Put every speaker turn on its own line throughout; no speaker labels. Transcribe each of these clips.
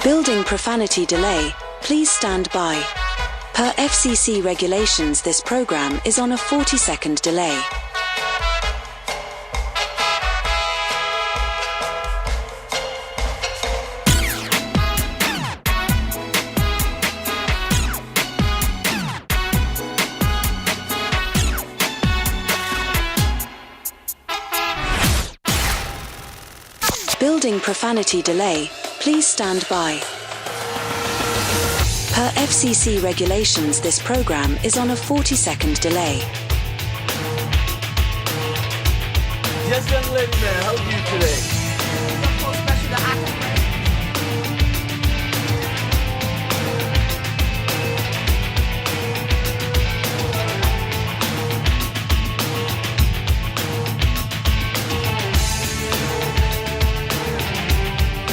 Building profanity delay, please stand by. Per FCC regulations, this program is on a 40-second delay. Building profanity delay, please stand by. Per FCC regulations, this program is on a 40-second delay.
Yes, young lady, man, how are you today?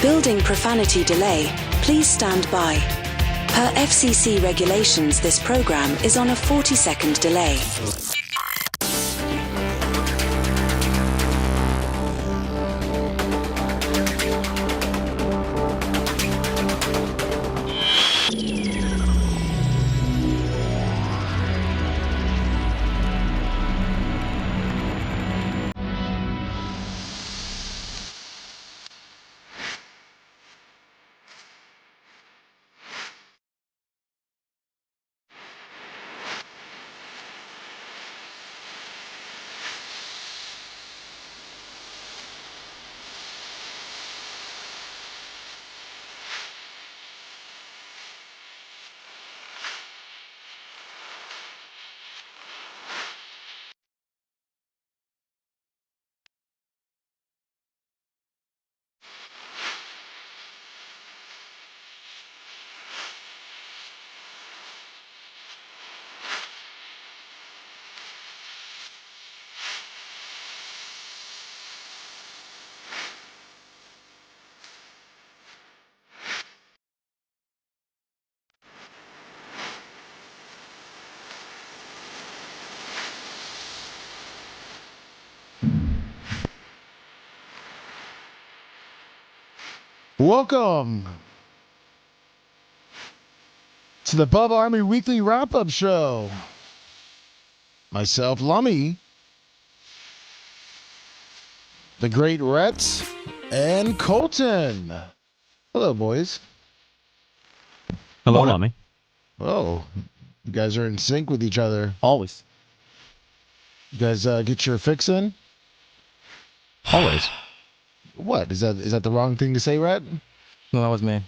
Building profanity delay, please stand by. Per FCC regulations, this program is on a 40-second delay.
Welcome to the Bubba Army Weekly Wrap-Up Show. Myself, Lummy, the great Rhett, and Colton. Hello, boys.
Hello, Lummy.
Oh, you guys are in sync with each other.
Always.
You guys get your fix in?
Always.
What? Is that the wrong thing to say, Rhett?
No, that was me.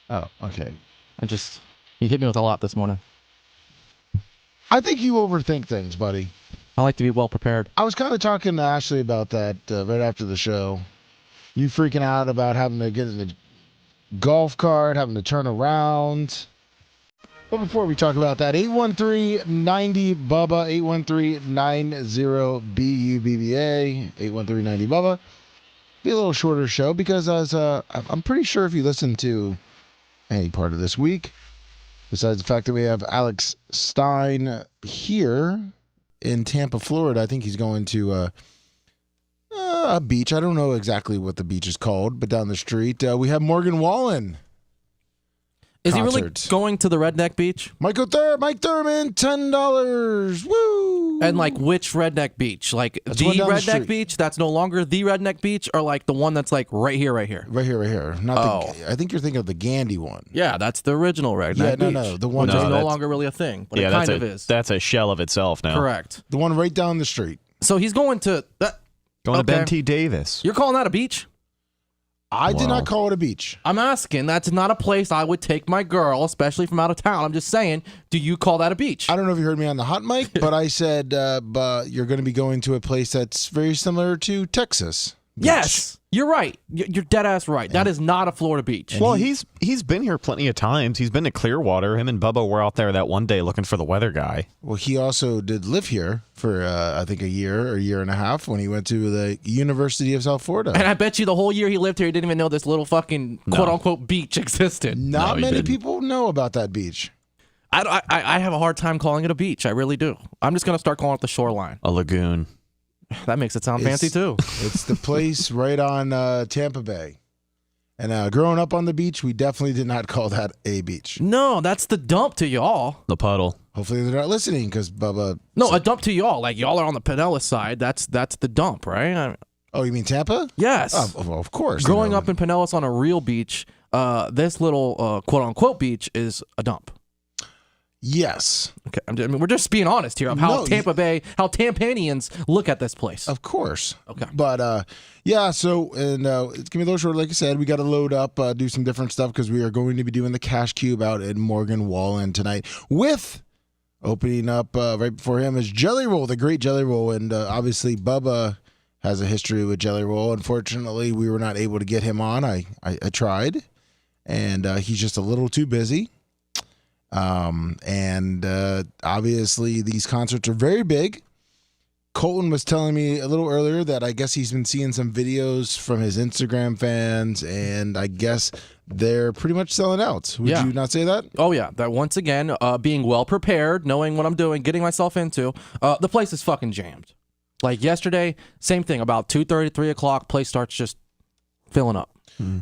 Oh, okay.
You hit me with a lot this morning.
I think you overthink things, buddy.
I like to be well prepared.
I was kind of talking to Ashley about that right after the show. You freaking out about having to get in the golf cart, having to turn around. But before we talk about that, 813-90-BUBBA, 813-90-BUBBA, 813-90-BUBBA. Be a little shorter show because I'm pretty sure if you listen to any part of this week, besides the fact that we have Alex Stein here in Tampa, Florida, I think he's going to a beach. I don't know exactly what the beach is called, but down the street we have Morgan Wallen.
Is
concert.
he really going to the Redneck Beach?
Mike Thurman, $10. Woo!
And like which Redneck Beach? Like
That's
the
one down the
Redneck
street.
Beach that's no longer the Redneck Beach, or like the one that's like right here?
Right here. Not I think you're thinking of the Gandy one.
Yeah, that's the original Redneck Beach.
No, the one
which is no
that's-
longer really a thing, but it
Yeah,
kind of is.
That's a shell of itself now.
Correct.
the one right down the street.
So he's going to that.
Going to
Okay.
Ben T. Davis.
You're calling that a beach?
I did not call it a beach.
I'm asking. That's not a place I would take my girl, especially from out of town. I'm just saying, do you call that a beach?
I don't know if you heard me on the hot mic, but I said but you're going to be going to a place that's very similar to Texas. Beach.
Yes, you're right. You're dead ass right. That is not a Florida beach.
Well, he's been here plenty of times. He's been to Clearwater. Him and Bubba were out there that one day looking for the weather guy.
Well, he also did live here for, I think, a year or year and a half when he went to the University of South Florida.
And I bet you the whole year he lived here, he didn't even know this little fucking quote-unquote beach existed.
Not many people know about that beach.
I have a hard time calling it a beach. I really do. I'm just going to start calling it the shoreline.
A lagoon.
That makes it sound fancy, too.
It's the place right on Tampa Bay. And growing up on the beach, we definitely did not call that a beach.
No, that's the dump to y'all.
The puddle.
Hopefully they're not listening because Bubba...
No, a dump to y'all. Like, y'all are on the Pinellas side. That's the dump, right?
Oh, you mean Tampa?
Yes.
Oh, well, of course.
Growing up in Pinellas on a real beach, this little quote-unquote beach is a dump.
Yes.
Okay, I mean, we're just being honest here of how Tampa Bay, how Tampanians look at this place.
Of course.
Okay.
But, yeah, so, and it's going to be a little short, like I said. We got to load up, do some different stuff because we are going to be doing the Cash Cube out in Morgan Wallen tonight with opening up right before him is Jelly Roll, the great Jelly Roll. And obviously, Bubba has a history with Jelly Roll. Unfortunately, we were not able to get him on. I tried, and he's just a little too busy. And obviously these concerts are very big. Colton was telling me a little earlier that I guess he's been seeing some videos from his Instagram fans, and I guess they're pretty much selling out. Would you not say that?
Oh, yeah. That once again, being well prepared, knowing what I'm doing, getting myself into, the place is fucking jammed. Like yesterday, same thing, about 2:30, 3 o'clock, place starts just filling up.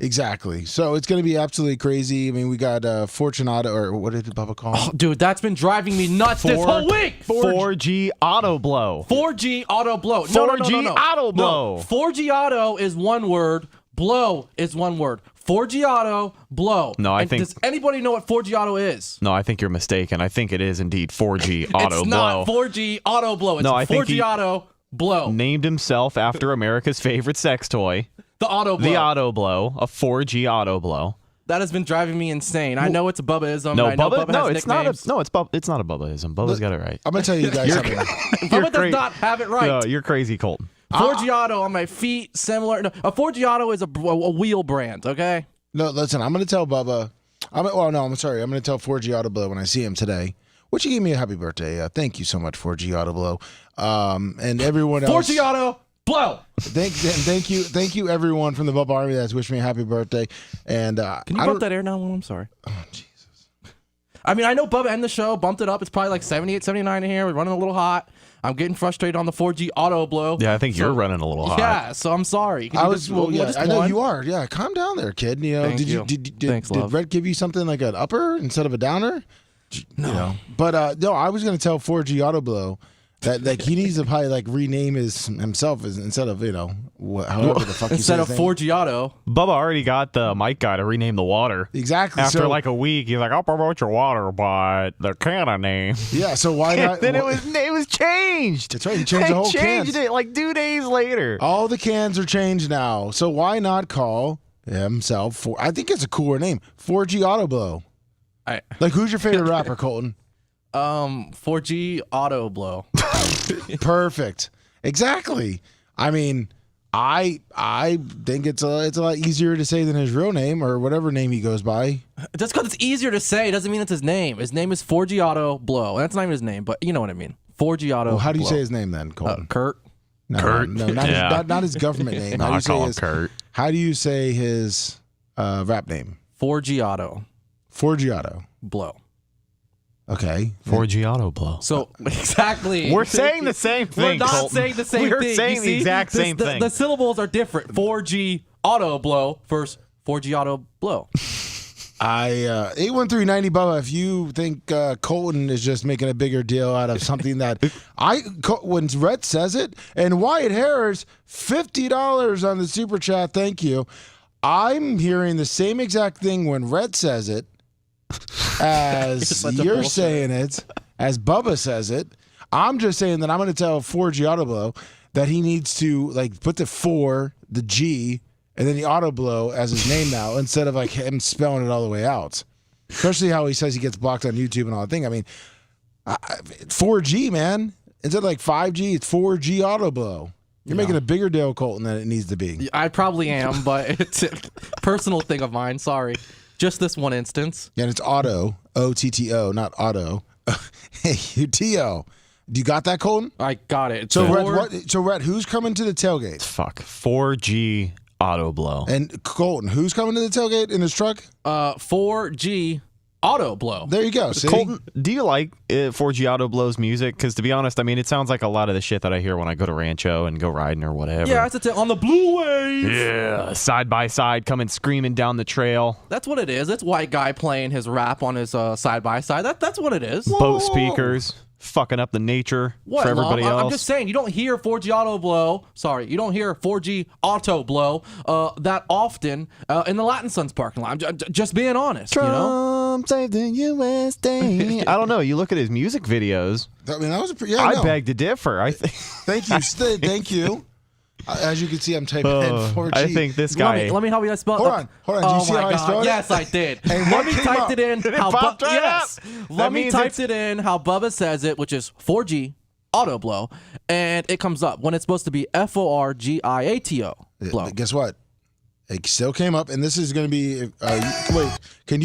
Exactly. So it's going to be absolutely crazy. I mean, we got Fortunato, or what did Bubba call him?
Oh, dude, that's been driving me nuts this whole week.
4G auto blow.
4G auto blow.
4G auto blow.
No. 4G auto is one word. Blow is one word. 4G auto blow.
No, I think.
Does anybody know what 4G auto is?
No, I think you're mistaken. I think it is indeed 4G auto blow.
It's not 4G auto blow. It's 4G auto blow.
Named himself after America's favorite sex toy.
The auto blow.
The auto blow. A 4G auto blow.
That has been driving me insane. I know it's a Bubbaism.
No,
I know
Bubba.
Bubba
No,
has
it's not a.
nicknames.
No, it's not a Bubbaism. Bubba's got it right.
I'm going to tell you guys something.
Bubba does not have it right.
No, you're crazy, Colton.
4G auto on my feet, similar. No, a 4G auto is a wheel brand. Okay.
No, listen. I'm going to tell Bubba. I'm sorry. I'm going to tell 4G Auto Blow when I see him today. Which he gave me a happy birthday. Thank you so much, 4G Auto Blow, and everyone else.
4G auto blow.
Thank you, everyone from the Bubba Army that's wished me a happy birthday. And
can you bump that air down? I'm sorry.
Oh Jesus.
I mean, I know Bubba ended the show, bumped it up. It's probably like 78, 79 in here. We're running a little hot. I'm getting frustrated on the 4G auto blow.
Yeah, I think you're running a little hot.
Yeah, so I'm sorry.
I know you are. Yeah, calm down there, kid. You know,
Thank
did
you. Thanks,
did
love.
Brett give you something like an upper instead of a downer?
No.
You know? But no, I was gonna tell 4G Auto Blow that like he needs to probably like rename himself instead of however the fuck
instead
you
of
say his name.
4G auto.
Bubba already got the mic guy to rename the water.
Exactly.
After
so,
like a week, he's like, "I'll promote your water, but the can of name."
yeah. So why not?
Then it was changed.
That's right. He changed the whole
changed
cans.
it like 2 days later.
All the cans are changed now. So why not call himself? I think it's a cooler name. 4G Auto Blow. Like, who's your favorite rapper, Colton?
4G auto blow.
Perfect. Exactly. I mean, I think it's a lot easier to say than his real name or whatever name he goes by.
Just because it's easier to say doesn't mean it's his name. His name is 4G auto blow. That's not even his name, but you know what I mean. 4G auto.
Well, how do you
blow.
say his name then, Colton?
Kurt.
No,
Kurt.
No, not,
Yeah.
not his government name.
I call him Kurt.
How do you say his rap name?
4G auto
4G Auto.
blow.
Okay.
4G auto blow.
So exactly,
We're saying the same thing.
We're not
Colton.
saying the same
We're
thing.
saying
You
the
see?
exact same thing.
The syllables are different. 4G auto blow versus 4G auto blow.
81390 Bubba, if you think Colton is just making a bigger deal out of something that when Rhett says it, and Wyatt Harris, $50 on the super chat, thank you. I'm hearing the same exact thing when Rhett says it as you're saying it, as Bubba says it. I'm just saying that I'm going to tell 4G Auto Blow that he needs to like put the 4, the G, and then the auto blow as his name now instead of like him spelling it all the way out. Especially how he says he gets blocked on YouTube and all that thing. I mean, 4G, man. Instead of like 5G, it's 4G auto blow. You're making a bigger deal, Colton, than it needs to be.
I probably am, but it's a personal thing of mine. Sorry. Just this one instance.
Yeah, and it's auto, O-T-T-O, not auto. A-U-T-O. Do you got that, Colton?
I got it.
So, Rhett, who's coming to the tailgate?
Fuck. 4G auto blow.
And Colton, who's coming to the tailgate in his truck?
4G auto blow.
There you go. See?
Colton, do you like 4G Auto Blow's music? Because to be honest, I mean, it sounds like a lot of the shit that I hear when I go to Rancho and go riding or whatever.
Yeah, it's on the blue wave.
Yeah, side by side, coming screaming down the trail.
That's what it is. It's white guy playing his rap on his side by side. That's what it is.
Boat speakers, fucking up the nature for everybody else.
I'm just saying, you don't hear 4G auto blow. Sorry, you don't hear 4G auto blow that often in the Latin Sons parking lot. I'm just being honest.
Trump saved the U.S. I don't know. You look at his music videos.
I mean, that was
I beg to differ. I think.
Thank you. Thank you. As you can see, I'm typing in 4G.
I think this guy.
Let me help you spell.
Hold on. Do you see how I spelled it?
Yes, I did.
And
Lummy typed it in. How
popped right
yes.
up.
Lummy typed it in how Bubba says it, which is 4G auto blow, and it comes up when it's supposed to be FORGIATO blow.
But guess what? It still came up, and this is going to be. Wait, can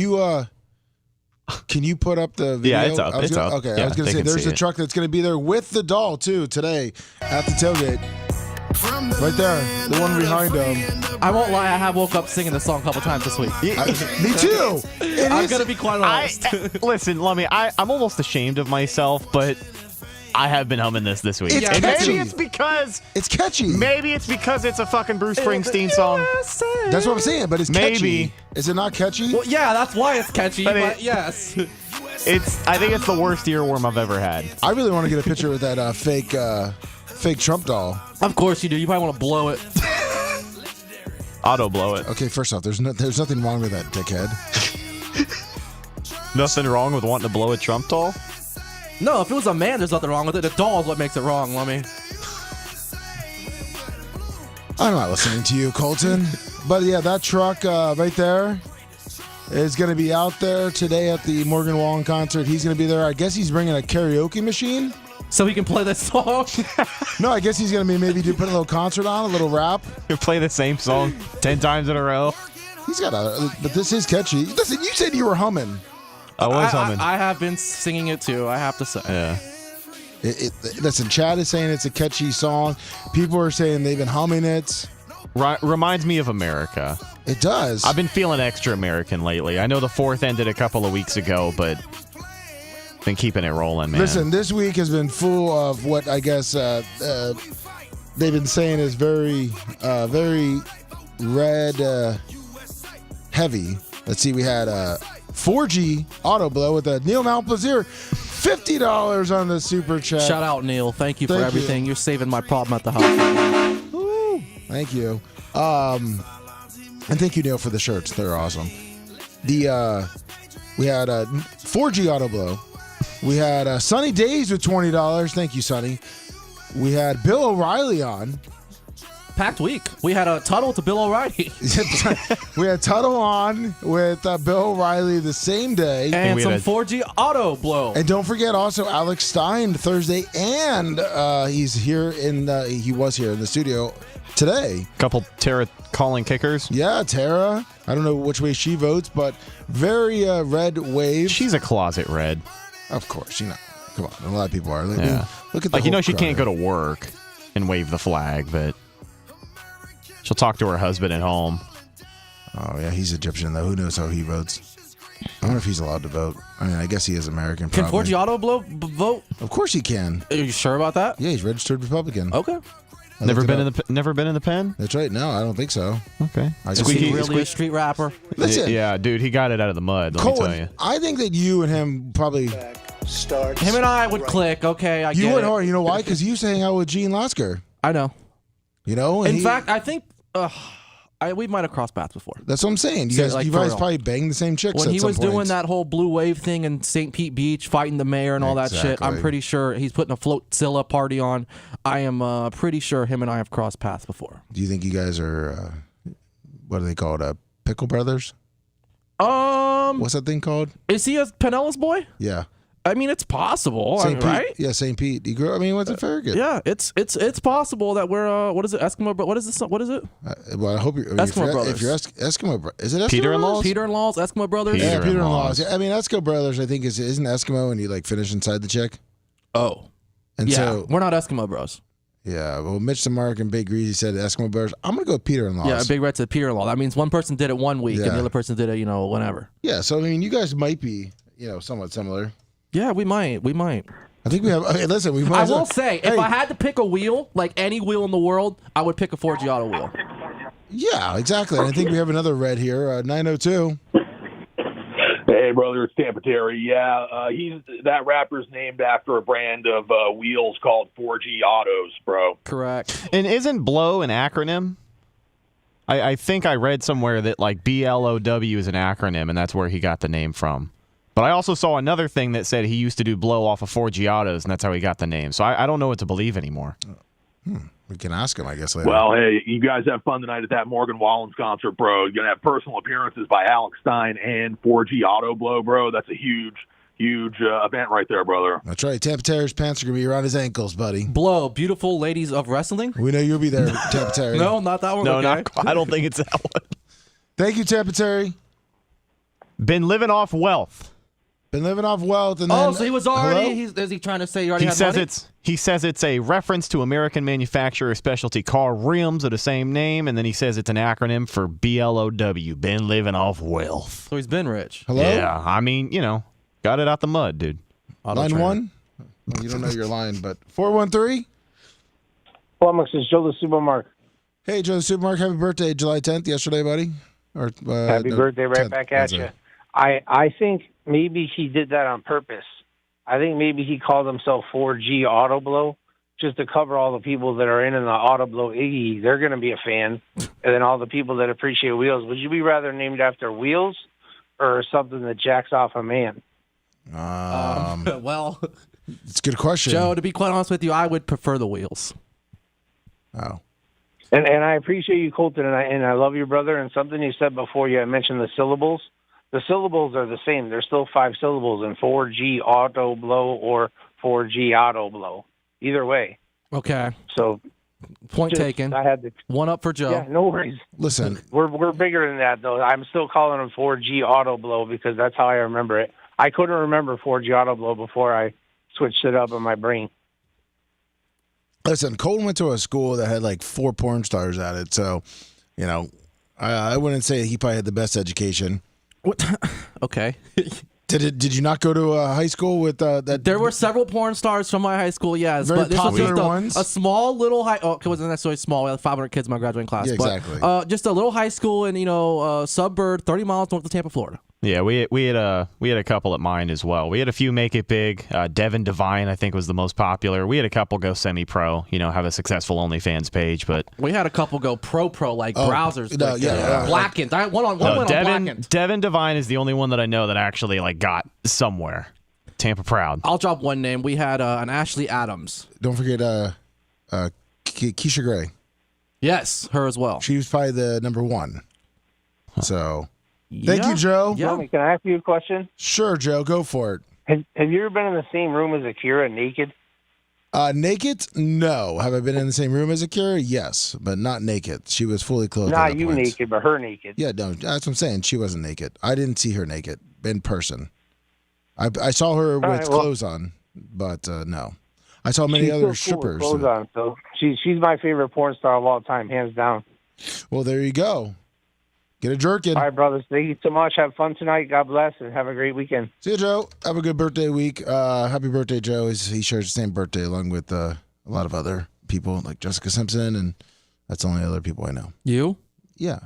you put up the video?
Yeah, it's up. It's up.
Okay,
Yeah,
I was going to say there's a truck that's going to be there with the doll too today at the tailgate. Right there, the one behind him.
I won't lie, I have woke up singing this song a couple times this week.
Me too.
I'm going to be quite honest.
Listen, Lummy, I'm almost ashamed of myself, but I have been humming this week.
It's
and
catchy.
maybe it's because it's a fucking Bruce Springsteen song.
That's what I'm saying, but it's catchy.
Maybe.
Is it not catchy?
Well, yeah, that's why it's catchy, but yes.
I think it's the worst earworm I've ever had.
I really want to get a picture with that fake Trump doll.
Of course you do. You probably want to blow it.
Auto blow it.
Okay, first off, there's nothing wrong with that, dickhead.
Nothing wrong with wanting to blow a Trump doll?
No, if it was a man, there's nothing wrong with it. The doll is what makes it wrong, Lummy.
I'm not listening to you, Colton. But yeah, that truck right there is going to be out there today at the Morgan Wallen concert. He's going to be there. I guess he's bringing a karaoke machine.
So he can play this song?
No, I guess he's going to be maybe put a little concert on, a little rap.
You play the same song 10 times in a row.
He's got but this is catchy. Listen, you said you were humming.
I was humming.
I have been singing it too, I have to say.
Yeah.
Listen, Chad is saying it's a catchy song. People are saying they've been humming it.
Reminds me of America.
It does.
I've been feeling extra American lately. I know the 4th ended a couple of weeks ago, but been keeping it rolling, man.
Listen, this week has been full of what I guess they've been saying is very red heavy. Let's see, we had 4G auto blow with a Neil Malplaisir, $50 on the super chat.
Shout out, Neil. Thank you for
Thank
everything. You're saving my problem at the house.
Woo. Thank you. And thank you, Neil, for the shirts. They're awesome. We had 4G auto blow. We had Sunny Days with $20. Thank you, Sunny. We had Bill O'Reilly on.
Packed week. We had a Tuttle to Bill O'Reilly.
We had Tuttle on with Bill O'Reilly the same day.
And some 4G auto blow.
And don't forget also Alex Stein Thursday, and he was here in the studio today.
Couple Tara calling kickers.
Yeah, Tara. I don't know which way she votes, but very red wave.
She's a closet red.
Of course, come on, a lot of people are.
Yeah.
Look at the
she can't go to work and wave the flag, but she'll talk to her husband at home.
Oh yeah, he's Egyptian though. Who knows how he votes? I wonder if he's allowed to vote. I mean, I guess he is American.
Can
Probably.
4G auto blow vote?
Of course he can.
Are you sure about that?
Yeah, he's registered Republican.
Okay.
Never been in the pen?
That's right. No, I don't think so.
Okay.
Is he really a street rapper?
Listen,
yeah, dude, he got it out of the mud. Let me tell you.
I think that you and him probably.
Him and I would click. Okay, I get it.
You would hard. You know why? Because you used to hang out with Gene Lasker.
I know.
You know.
In fact, I think we might have crossed paths before.
That's what I'm saying. You guys probably banged the same chicks
when
at
he
some
was
point.
doing that whole blue wave thing in St. Pete Beach, fighting the mayor and all that shit. I'm pretty sure he's putting a Floatzilla party on. I am pretty sure him and I have crossed paths before.
Do you think you guys are what do they call it? Pickle Brothers? What's that thing called?
Is he a Pinellas boy?
Yeah.
I mean, it's possible,
St. Pete.
right?
Yeah, St. Pete. You grew. I mean, what's a Farragut?
Yeah, it's possible that we're what is it? Eskimo? What is this? What is it?
Well, I hope you're
Eskimo Brothers.
If you're Eskimo, is it Eskimo
Peter-in-laws?
Peter-in-laws, Eskimo brothers.
Yeah,
Peter-in-laws.
Peter-in-laws. Yeah, I mean, Eskimo Brothers. I think isn't Eskimo, and you like finish inside the chick.
Oh,
And
yeah.
so
We're not Eskimo bros.
yeah. Well, Mitch and Mark and Big Greasy said Eskimo Brothers. I'm gonna go with Peter-in-laws.
Yeah, Big Red said Peter-in-law. That means one person did it 1 week and
Yeah.
the other person did it, whenever.
Yeah. So I mean, you guys might be, somewhat similar.
Yeah, we might.
I think we have. Okay, listen, we might.
I
as well-
will say, if I had to pick a wheel, like any wheel in the world, I would pick a 4G auto wheel.
Yeah, exactly. And I think we have another red here, 902.
Hey, brother, it's Tampa Terry. Yeah, that rapper's named after a brand of wheels called 4G Autos, bro.
Correct.
And isn't blow an acronym? I think I read somewhere that like BLOW is an acronym, and that's where he got the name from. But I also saw another thing that said he used to do blow off of 4G Autos, and that's how he got the name. So I don't know what to believe anymore.
We can ask him, I guess, later.
Well, hey, you guys have fun tonight at that Morgan Wallen concert, bro. You're going to have personal appearances by Alex Stein and 4G Auto Blow, bro. That's a huge event right there, brother.
That's right. Tampa Terry's pants are going to be around his ankles, buddy.
Blow, beautiful ladies of wrestling.
We know you'll be there, Tampa Terry.
No, not that one.
No,
okay.
I don't think it's that one.
Thank you, Tampa Terry.
Been living off wealth.
Been living off wealth. And then,
So he was already. Is he trying to say he already had money?
He says it's a reference to American manufacturer specialty car rims of the same name, and then he says it's an acronym for BLOW. Been living off wealth.
So he's been rich.
Hello?
Yeah, I mean, got it out the mud, dude.
Line 1? Well, you don't know your line, but 413?
Flummox is Joe the Supermarket.
Hey, Joe the Supermarket. Happy birthday, July 10th, yesterday, buddy.
Happy birthday right
10th,
back at
Wednesday.
you. I think maybe he did that on purpose. I think maybe he called himself 4G Auto Blow just to cover all the people that are in the Auto Blow Iggy. They're going to be a fan. And then all the people that appreciate wheels. Would you be rather named after wheels or something that jacks off a man?
Well,
It's a good question.
Joe, to be quite honest with you, I would prefer the wheels.
Oh.
And I appreciate you, Colton, and I love you, brother. And something you said before, you mentioned the syllables. The syllables are the same. They're still 5 syllables in 4G Auto Blow or 4G Auto Blow. Either way.
Okay.
So
Point taken.
I had to.
One up for Joe.
Yeah, no worries.
Listen,
We're bigger than that, though. I'm still calling them 4G Auto Blow because that's how I remember it. I couldn't remember 4G Auto Blow before I switched it up in my brain.
Colton went to a school that had like 4 porn stars at it. So, I wouldn't say he probably had the best education.
What? Okay.
Did you not go to a high school with that?
There were several porn stars from my high school, yes.
Very
but this was
popular
just
ones?
a small little high. Oh, it wasn't necessarily small. We had 500 kids in my graduating class.
Yeah,
but,
exactly.
just a little high school in suburb 30 miles north of Tampa, Florida.
Yeah, we had a couple at mine as well. We had a few make it big. Devin Devine, I think, was the most popular. We had a couple go semi-pro. Have a successful OnlyFans page, but
We had a couple go pro like browsers.
no,
like,
yeah.
Blackened. One went on Blackened.
Devin Devine is the only one that I know that actually got somewhere. Tampa proud.
I'll drop one name. We had an Ashley Adams.
Don't forget Keisha Gray.
Yes, her as well.
She was probably the number 1. So, thank you, Joe.
Yeah.
Can I ask you a question?
Sure, Joe, go for it.
Have you ever been in the same room as Akira naked?
Naked? No. Have I been in the same room as Akira? Yes, but not naked. She was fully clothed.
Not
at
you
points.
naked, but her naked.
Yeah, no, that's what I'm saying. She wasn't naked. I didn't see her naked in person. I saw her with
right, well-
clothes on, but no. I saw many
She's
other
still cool with
strippers.
clothes on, so she's my favorite porn star of all time, hands down.
Well, there you go. Get a jerkin.
All right, brothers. Thank you so much. Have fun tonight. God bless, and have a great weekend.
See you, Joe. Have a good birthday week. Happy birthday, Joe. He shares the same birthday along with a lot of other people like Jessica Simpson, and that's the only other people I know.
You?
Yeah.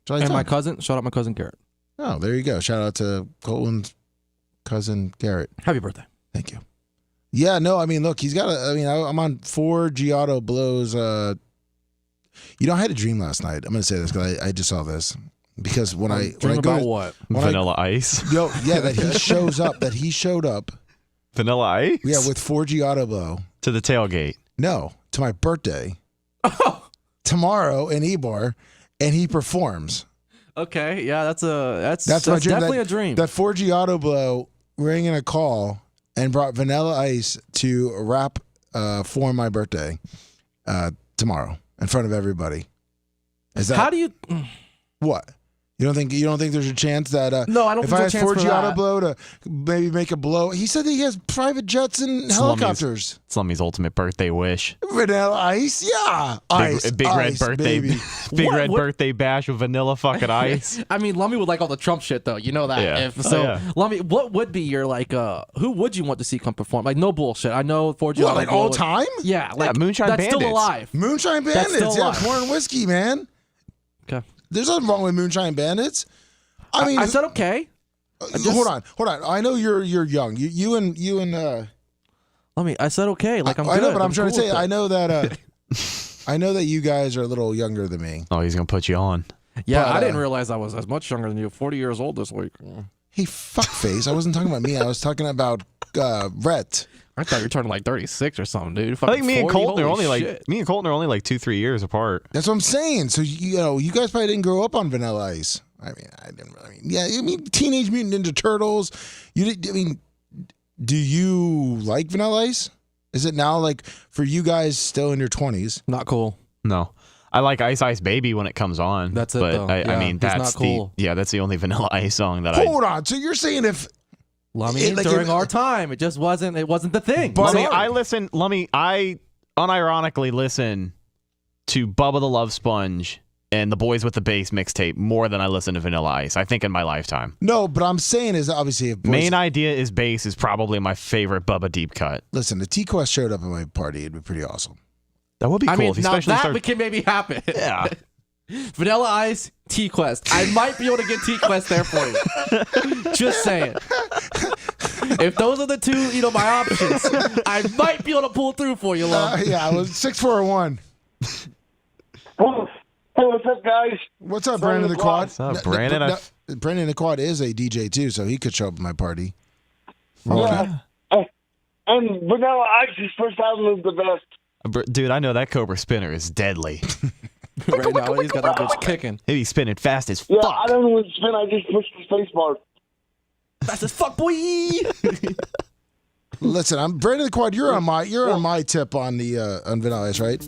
July
And my
10th.
cousin. Shout out my cousin Garrett.
Oh, there you go. Shout out to Colton's cousin Garrett.
Happy birthday.
Thank you. Yeah, no, I mean, look, he's got I'm on 4G Auto Blows. I had a dream last night. I'm going to say this because I just saw this. Because when I
Dream
go
about
to,
what?
Vanilla Ice.
that he showed up.
Vanilla Ice?
Yeah, with 4G Auto Blow.
To the tailgate.
No, to my birthday. Tomorrow in Ybor, and he performs.
Okay, yeah, that's
my dream.
definitely a dream.
That 4G Auto Blow rang in a call and brought Vanilla Ice to rap for my birthday tomorrow in front of everybody. Is that
How do you?
what? You don't think there's a chance that
No, I don't
if
think
I
there's
asked
a chance for
4G Auto
that.
Blow to maybe make a blow, he said that he has private jets and helicopters.
Slummy's ultimate birthday wish.
Vanilla Ice, yeah, ice,
Big
ice,
red birthday,
baby.
red birthday bash with vanilla fucking ice.
I mean, Lummy would like all the Trump shit, though. You know that.
Yeah.
Yeah. Lummy, what would be your who would you want to see come perform? Like, no bullshit. I know 4G.
What, like all time?
Yeah, like
Moonshine
that's
Bandits.
still alive.
Moonshine
That's
Bandits,
still
yeah,
alive.
corn and whiskey, man.
Okay.
There's nothing wrong with Moonshine Bandits. I mean,
I said okay.
hold on. I know you're young. You and
Lummy, I said okay. Like I'm.
I know,
good.
but I'm trying to
cool
say
with it.
I know that I know that you guys are a little younger than me.
Oh, he's gonna put you on.
Yeah,
but,
I didn't realize I was as much younger than you. 40 years old this week.
Hey, fuckface! I wasn't talking about me. I was talking about Rhett.
I thought you were turning like 36 or something, dude.
I think me and Colton are only
shit.
like 2-3 years apart.
That's what I'm saying. So you guys probably didn't grow up on Vanilla Ice. I mean, I didn't. I mean, Teenage Mutant Ninja Turtles. Do you like Vanilla Ice? Is it now like for you guys still in your 20s?
Not cool.
No. I like Ice Ice Baby when it comes on.
That's it,
but
though.
I
Yeah,
mean,
it's
that's
not cool.
that's the only Vanilla Ice song that
Hold on. So you're saying if
Lummy, during our time, it just wasn't the thing.
But-
Lummy, I unironically listen to Bubba the Love Sponge and the Boys with the Bass mixtape more than I listen to Vanilla Ice, I think, in my lifetime.
No, but I'm saying is obviously if
Main Idea is Bass is probably my favorite Bubba deep cut.
listen, if T-Quest showed up at my party, it'd be pretty awesome.
That would be cool.
I mean,
if he
now
especially
that
started-
can maybe happen.
Yeah.
Vanilla Ice, T-Quest. I might be able to get T-Quest there for you. Just saying. If those are the two, my options, I might be able to pull through for you, love.
Yeah, I was 6'4"
Hey, what's up, guys?
What's up, Brandon the Quad?
What's up, Brandon?
Brandon the Quad is a DJ too, so he could show up at my party.
Yeah. And Vanilla Ice's first album is the best.
Dude, I know that Cobra Spinner is deadly.
Right now, he's got that bitch kicking.
He'd be spinning fast as
Yeah,
fuck.
I don't even spin. I just push the space bar.
Fast as fuck, boy.
Listen, I'm Brandon the Quad. You're on my tip on the on Vanilla Ice, right?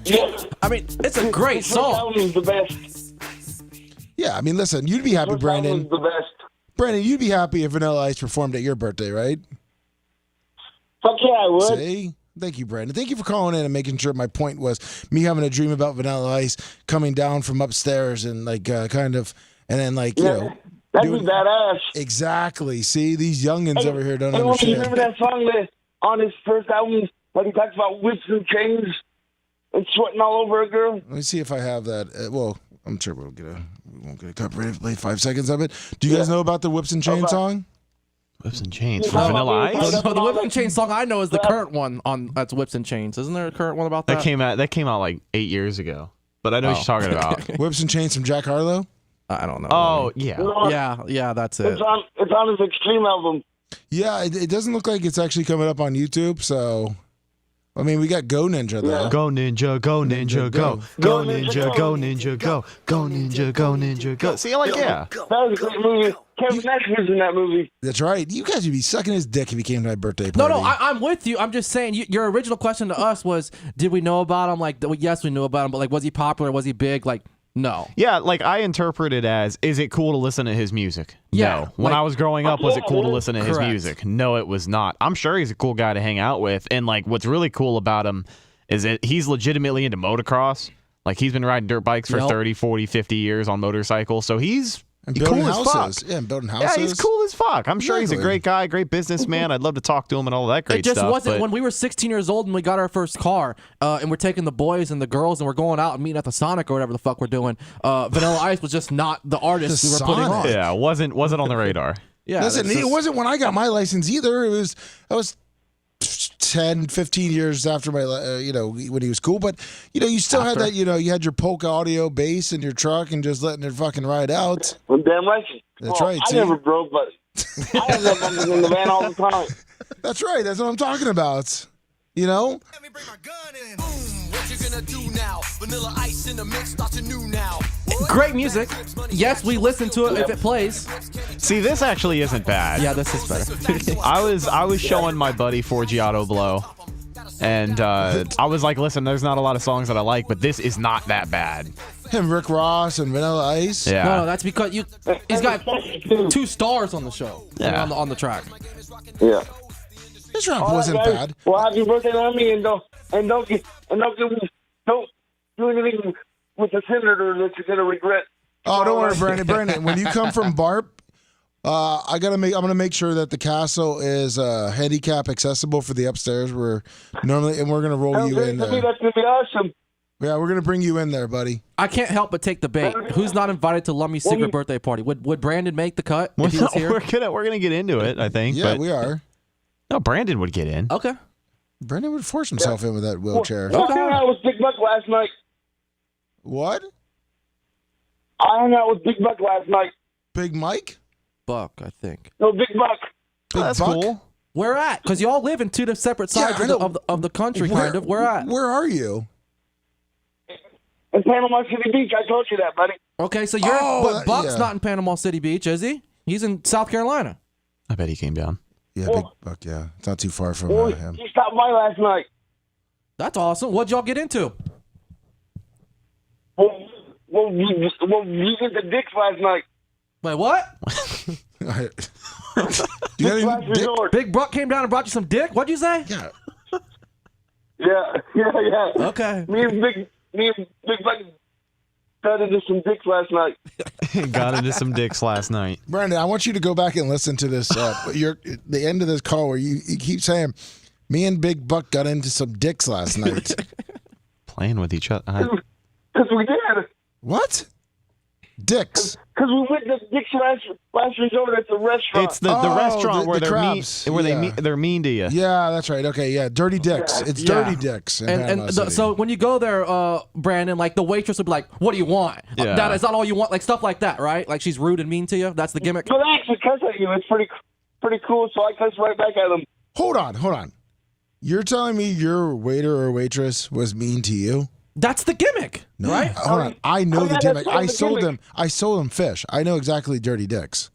Yeah.
I mean, it's a great
His first
song.
album is the best.
Yeah, I mean, listen, you'd be happy,
First album
Brandon.
is the best.
Brandon, you'd be happy if Vanilla Ice performed at your birthday, right?
Fuck yeah, I would.
See? Thank you, Brandon. Thank you for calling in and making sure my point was me having a dream about Vanilla Ice coming down from upstairs and kind of, and then
Yeah, that'd be badass.
Exactly. See, these youngins over here don't
Hey, you
understand.
remember that song that on his first album, like he talks about whips and chains and sweating all over a girl?
Let me see if I have that. Well, I'm sure we won't get a copyright play 5 seconds of it. Do you guys know about the Whips and Chain song?
Whips and Chains
Yeah,
for Vanilla Ice?
The Whips and Chains song I know is the current one on that's Whips and Chains. Isn't there a current one about that?
That came out like 8 years ago. But I know what you're talking about.
Whips and Chains from Jack Harlow?
I don't know.
Oh, yeah.
No,
Yeah, that's it.
It's on his Extreme album.
Yeah, it doesn't look like it's actually coming up on YouTube, so... I mean, we got Go Ninja, though.
Go Ninja, go Ninja, go. Go Ninja, go Ninja, go. Go Ninja, go Ninja, go. See, yeah.
That was a great movie. Kevin Nash was in that movie.
That's right. You guys would be sucking his dick if he came to my birthday
No,
party.
I'm with you. I'm just saying, your original question to us was, did we know about him? Like, yes, we knew about him, but like, was he popular? Was he big? Like, no.
Yeah, like I interpret it as, is it cool to listen to his music?
Yeah,
No. When
like-
I was growing up, was it cool to listen to his
Correct.
music? No, it was not. I'm sure he's a cool guy to hang out with. And like, what's really cool about him is that he's legitimately into motocross. Like, he's been riding dirt bikes for
Yep.
30, 40, 50 years on motorcycles. So he's
And building
cool as
houses.
fuck.
Yeah, and building houses.
Yeah, he's cool as fuck. I'm sure he's a
Exactly.
great guy, great businessman. I'd love to talk to him and all that great
It just
stuff.
wasn't
but-
when we were 16 years old and we got our first car and we're taking the boys and the girls and we're going out and meeting at the Sonic or whatever the fuck we're doing. Vanilla Ice was just not the artist
The
we were putting on.
Sonic.
Yeah, wasn't on the radar.
Yeah,
Listen,
that's
it
just-
wasn't when I got my license either. I was 10, 15 years after my, when he was cool. But, you still had that, you had your polka audio bass in your truck and just letting it fucking ride out.
I'm damn right.
That's
Well,
right,
I
see?
never broke, but I had that bumpers in the van all the time.
That's right. That's what I'm talking about.
Let me bring my gun in. Boom, what you
Great music. Yes, we listen to it if it plays.
See, this actually isn't bad.
Yeah, this is better.
I was showing my buddy 4G Auto Blow, and I was like, listen, there's not a lot of songs that I like, but this is not that bad.
Him, Rick Ross, and Vanilla Ice.
Yeah.
No, that's because he's got 2 stars on the show.
Yeah.
On the track.
Yeah.
This rap wasn't
guys.
bad.
Well, happy birthday, Lummy, and don't do anything with the senator that you're gonna regret.
Oh, don't worry, Brandon. Brandon, when you come from BARP, I'm gonna make sure that the castle is handicap accessible for the upstairs. We're gonna roll you in
To me,
there.
that's gonna be awesome.
Yeah, we're gonna bring you in there, buddy.
I can't help but take the bait. Who's not invited to Lummy's secret birthday party? Would Brandon make the cut if he was here?
We're gonna get into it, I think.
Yeah,
but
we are.
No, Brandon would get in.
Okay.
Brandon would force himself in with that wheelchair.
I hung out with Big Buck last night.
What?
I hung out with Big Buck last night.
Big Mike?
Buck, I think.
No, Big Buck.
Big
That's
Buck?
cool.
Where at? Because you all live in 2 separate sides
I know.
of the country, kind of. Where at?
Where are you?
In Panama City Beach, I told you that, buddy.
Okay, so
Oh,
Buck's
yeah.
not in Panama City Beach, is he? He's in South Carolina.
I bet he came down.
Yeah, Big Buck, yeah. It's not too far from
Well,
him.
he stopped by last night.
That's awesome. What'd y'all get into?
Well, you did the dicks last night.
Wait, what?
You got any
Last
dick?
resort.
Big Buck came down and brought you some dick? What'd you say?
Yeah.
Yeah.
Okay.
Me and Big Buck got into some dicks last night.
Got into some dicks last night.
Brandon, I want you to go back and listen to this. The end of this call where you keep saying, "Me and Big Buck got into some dicks last night."
Playing with each other.
Because we did.
What? Dicks.
Because we went to Dick's last resort at the restaurant.
It's the
Oh,
restaurant
the
where they're mean,
crabs.
where
Yeah.
they're mean to you.
Yeah, that's right. Okay, yeah, dirty dicks. It's
Yeah.
dirty dicks. In Panama City.
So when you go there, Brandon, like the waitress would be like, "What do you want?"
Yeah.
That is not all you want, like stuff like that, right? Like she's rude and mean to you. That's the gimmick.
But I actually cuss at you. It's pretty cool, so I cuss right back at him.
Hold on. You're telling me your waiter or waitress was mean to you?
That's the gimmick,
No.
right?
Hold on. I know the
yeah,
gimmick.
that's
I
the
sold
gimmick.
them. I sold them fish. I know exactly dirty dicks.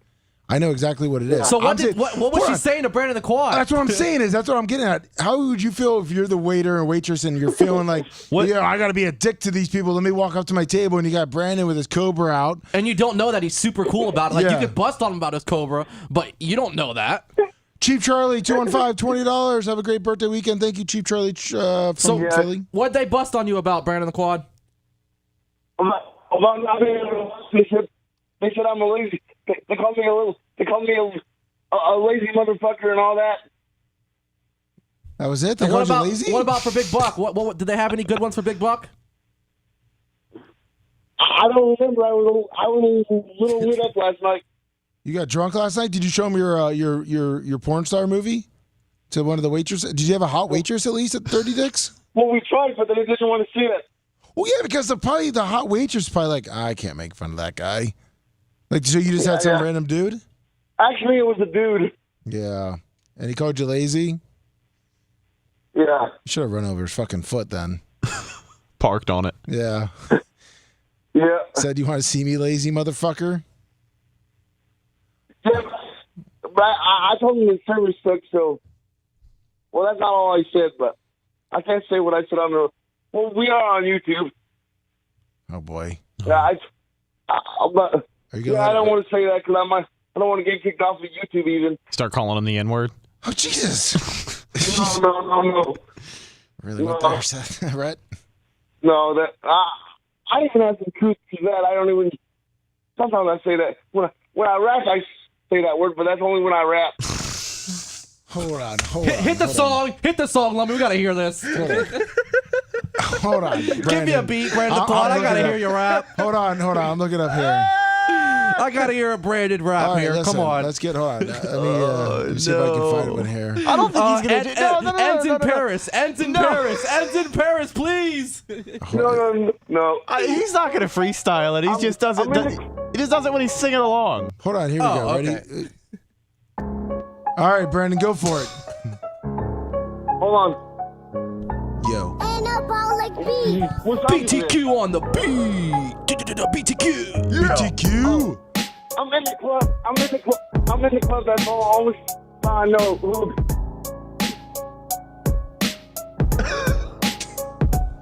I know exactly what it is.
So
I'm
what
saying-
was
hold
she
on.
saying to Brandon the Quad?
That's what I'm saying. That's what I'm getting at. How would you feel if you're the waiter or waitress and you're feeling like, yeah, I got to be a dick to these people. Let me walk up to my table and you got Brandon with his Cobra out.
And you don't know that he's super cool about it. Like
Yeah.
you could bust on him about his Cobra, but you don't know that.
Chief Charlie, 215, $20. Have a great birthday weekend. Thank you, Chief Charlie from Philly.
What'd they bust on you about, Brandon the Quad?
About not being able to, they said I'm a lazy. They called me a lazy motherfucker and all that.
That was it? They
And what
called you
about
lazy?
what about for Big Buck? What did they have any good ones for Big Buck?
I don't remember. I was a little lit up last night.
You got drunk last night? Did you show him your porn star movie to one of the waitresses? Did you have a hot waitress at least at 30 Dicks?
Well, we tried, but they didn't want to see it.
Well, yeah, because the hot waitress is probably like, I can't make fun of that guy. Like, so you just had some random dude?
Actually, it was a dude.
Yeah. And he called you lazy?
Yeah.
You should have run over his fucking foot then.
Parked on it.
Yeah.
Yeah.
Said, you want to see me, lazy motherfucker?
Yeah. But I told him the service sucks, so. Well, that's not all I said, but I can't say what I said on the. Well, we are on YouTube.
Oh, boy.
Yeah, but,
Are you gonna
I
let
don't
it-
want to say that because I don't want to get kicked off of YouTube even.
Start calling him the N-word.
Oh, Jesus.
No.
Really went there, Seth. Right?
No, that I even have some truth to that. I don't even. Sometimes I say that when I rap, I say that word, but that's only when I rap.
Hold on.
Hit the song, Lummy. We gotta hear this.
Hold on.
Give me a beat, Brandon the Quad. I gotta hear your rap.
Hold on. I'm looking up here.
I gotta hear a branded rap
All right,
here.
listen,
Come on.
Let's get, hold on. Let me see if I can find one here.
I don't think he's gonna do. No.
Ends in Paris. Ends in Paris. Ends in Paris, please.
No.
He's not gonna freestyle it. He just does it. He just does it when he's singing along.
Hold on. Here we go.
okay.
Ready? All right, Brandon, go for it.
Hold on.
Yo.
Ain't no ball like
What song is this?
BTQ on the beat. BTQ.
BTQ.
I'm in the club. I'm in the club. That's all. Always I know.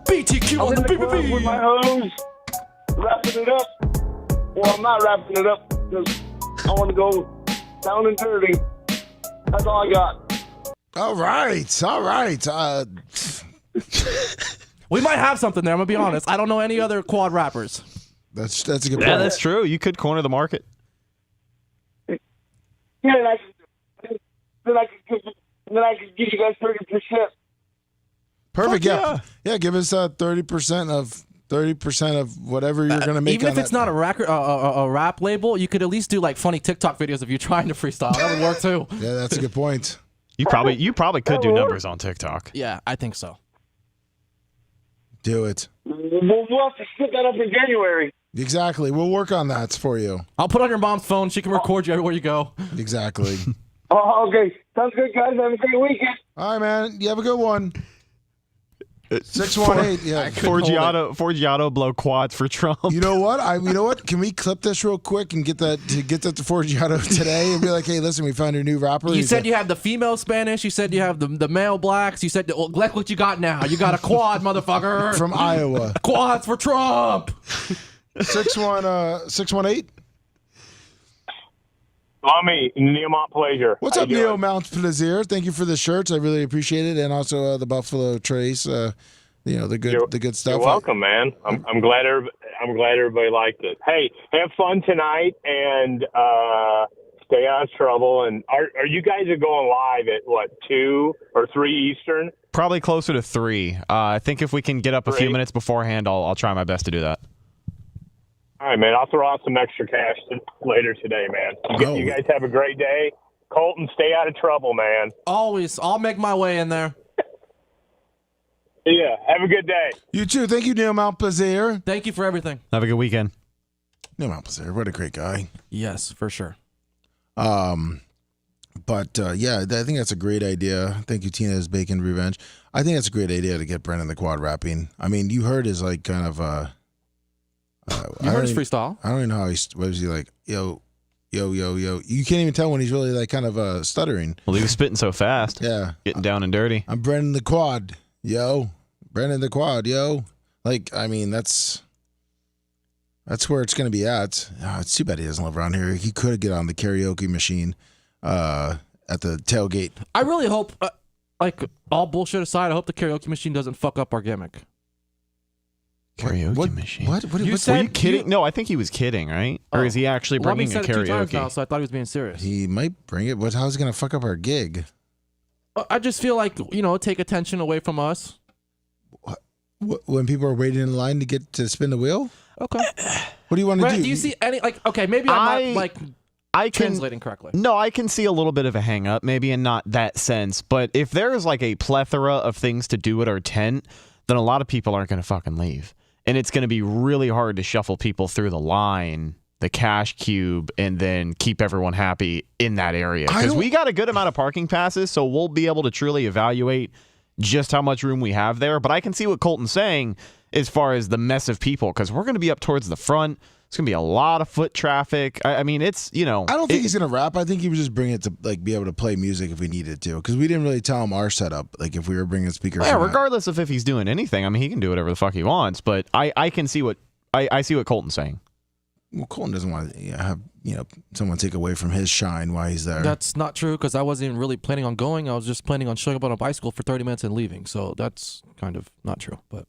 BTQ
I'm
on
in
the
the club with
BBB.
my hoes, wrapping it up. Well, I'm not wrapping it up because I want to go down and dirty. That's all I got.
All right.
We might have something there. I'm gonna be honest. I don't know any other quad rappers.
That's a good point.
Yeah, that's true. You could corner the market.
Yeah, then I could give you guys 30%.
Perfect.
Fuck
Yeah. Give us 30% of whatever you're gonna make.
Even
on
if it's
that.
not a rap label, you could at least do like funny TikTok videos of you trying to freestyle. That would work too.
Yeah, that's a good point.
You probably could do numbers on TikTok.
Yeah, I think so.
Do it.
We'll have to split that up in January.
Exactly. We'll work on that for you.
I'll put on your mom's phone. She can record you everywhere you go.
Exactly.
Oh, okay. Sounds good, guys. Have a great weekend.
All right, man. You have a good one. 618. Yeah.
Forgiato blow quads for Trump.
You know what? Can we clip this real quick and get that to Forgiato today and be like, hey, listen, we found your new rapper.
You said you have the female Spanish. You said you have the male blacks. You said, well, look what you got now. You got a quad, motherfucker.
from Iowa.
Quads for Trump.
618.
Lummy, Neil Montplaisir.
What's up, Neil Mount Plaisir? Thank you for the shirts. I really appreciate it, and also the Buffalo Trace. The good stuff.
You're welcome, man. I'm glad everybody liked it. Hey, have fun tonight and stay out of trouble. And are you guys going live at what, 2 or 3 Eastern?
Probably closer to 3. I think if we can get up a few minutes beforehand, I'll try my best to do that.
All right, man. I'll throw out some extra cash later today, man. You guys have a great day. Colton, stay out of trouble, man.
Always. I'll make my way in there.
Yeah. Have a good day.
You too. Thank you, Neil Mount Plaisir.
Thank you for everything.
Have a good weekend.
Neil Mount Plaisir, what a great guy.
Yes, for sure.
But yeah, I think that's a great idea. Thank you, Tina's Bacon Revenge. I think that's a great idea to get Brennan the Quad rapping. I mean, you heard his like kind of
you heard his freestyle.
I don't even know how what was he like? Yo. You can't even tell when he's really like kind of stuttering.
Well, he was spitting so fast.
Yeah.
Getting down and dirty.
I'm Brennan the Quad, yo. Brennan the Quad, yo. Like, I mean, that's where it's going to be at. Oh, it's too bad he doesn't live around here. He could get on the karaoke machine at the tailgate.
I really hope, like, all bullshit aside, I hope the karaoke machine doesn't fuck up our gimmick.
Karaoke machine.
What?
Were you kidding? No, I think he was kidding, right? Or is he actually bringing
Lummy
a
said it 2 times
karaoke?
now, so I thought he was being serious.
He might bring it. How's he going to fuck up our gig?
I just feel like, take attention away from us.
When people are waiting in line to get to spin the wheel?
Okay.
What do you want to do?
Do you see any, like, okay, maybe I'm not, like, translating correctly.
No, I can see a little bit of a hang up, maybe in not that sense. But if there is like a plethora of things to do at our tent, then a lot of people aren't going to fucking leave. And it's going to be really hard to shuffle people through the line, the cash cube, and then keep everyone happy in that area. Because we got a good amount of parking passes, so we'll be able to truly evaluate just how much room we have there. But I can see what Colton's saying as far as the mess of people, because we're going to be up towards the front. It's going to be a lot of foot traffic. I mean, it's,
I don't think he's going to rap. I think he was just bringing it to, like, be able to play music if we needed to. Because we didn't really tell him our setup, like, if we were bringing speakers.
Yeah, regardless of if he's doing anything. I mean, he can do whatever the fuck he wants. But I can see what, I see what Colton's saying.
Well, Colton doesn't want to have, someone take away from his shine while he's there.
That's not true, because I wasn't even really planning on going. I was just planning on showing up on a bicycle for 30 minutes and leaving. So that's kind of not true, but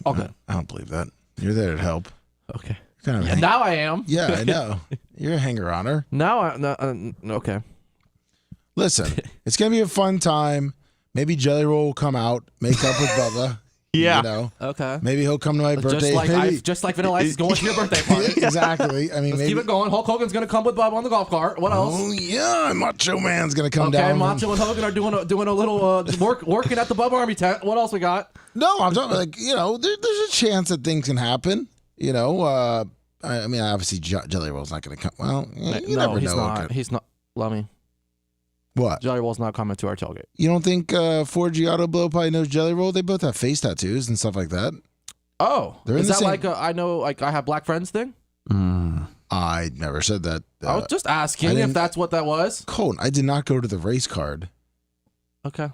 all good.
I don't believe that. You're there to help.
Okay.
Kind of
now I am.
Yeah, I know. You're a hanger-oner.
Now okay.
Listen, it's going to be a fun time. Maybe Jelly Roll will come out, make up with Bubba.
Yeah.
Okay.
Maybe he'll come to my birthday.
Just like Vanilla Ice is going to your birthday party.
Exactly. I mean,
Let's
maybe
keep it going. Hulk Hogan's going to come with Bubba on the golf cart. What else?
Oh yeah, Macho Man's going to come down.
Okay, Macho and Hogan are doing a little working at the Bubba Army tent. What else we got?
No, I'm talking like there's a chance that things can happen. I mean, obviously Jelly Roll's not going to come. Well, you never
he's
know.
not. He's not. Lummy.
What?
Jelly Roll's not coming to our tailgate.
You don't think 4G Auto Blow probably knows Jelly Roll? They both have face tattoos and stuff like that.
Oh,
They're in
is
the
that
same-
like I know, like I have black friends thing?
I never said that.
I was just asking if that's what that was.
Colton, I did not go to the race card.
Okay.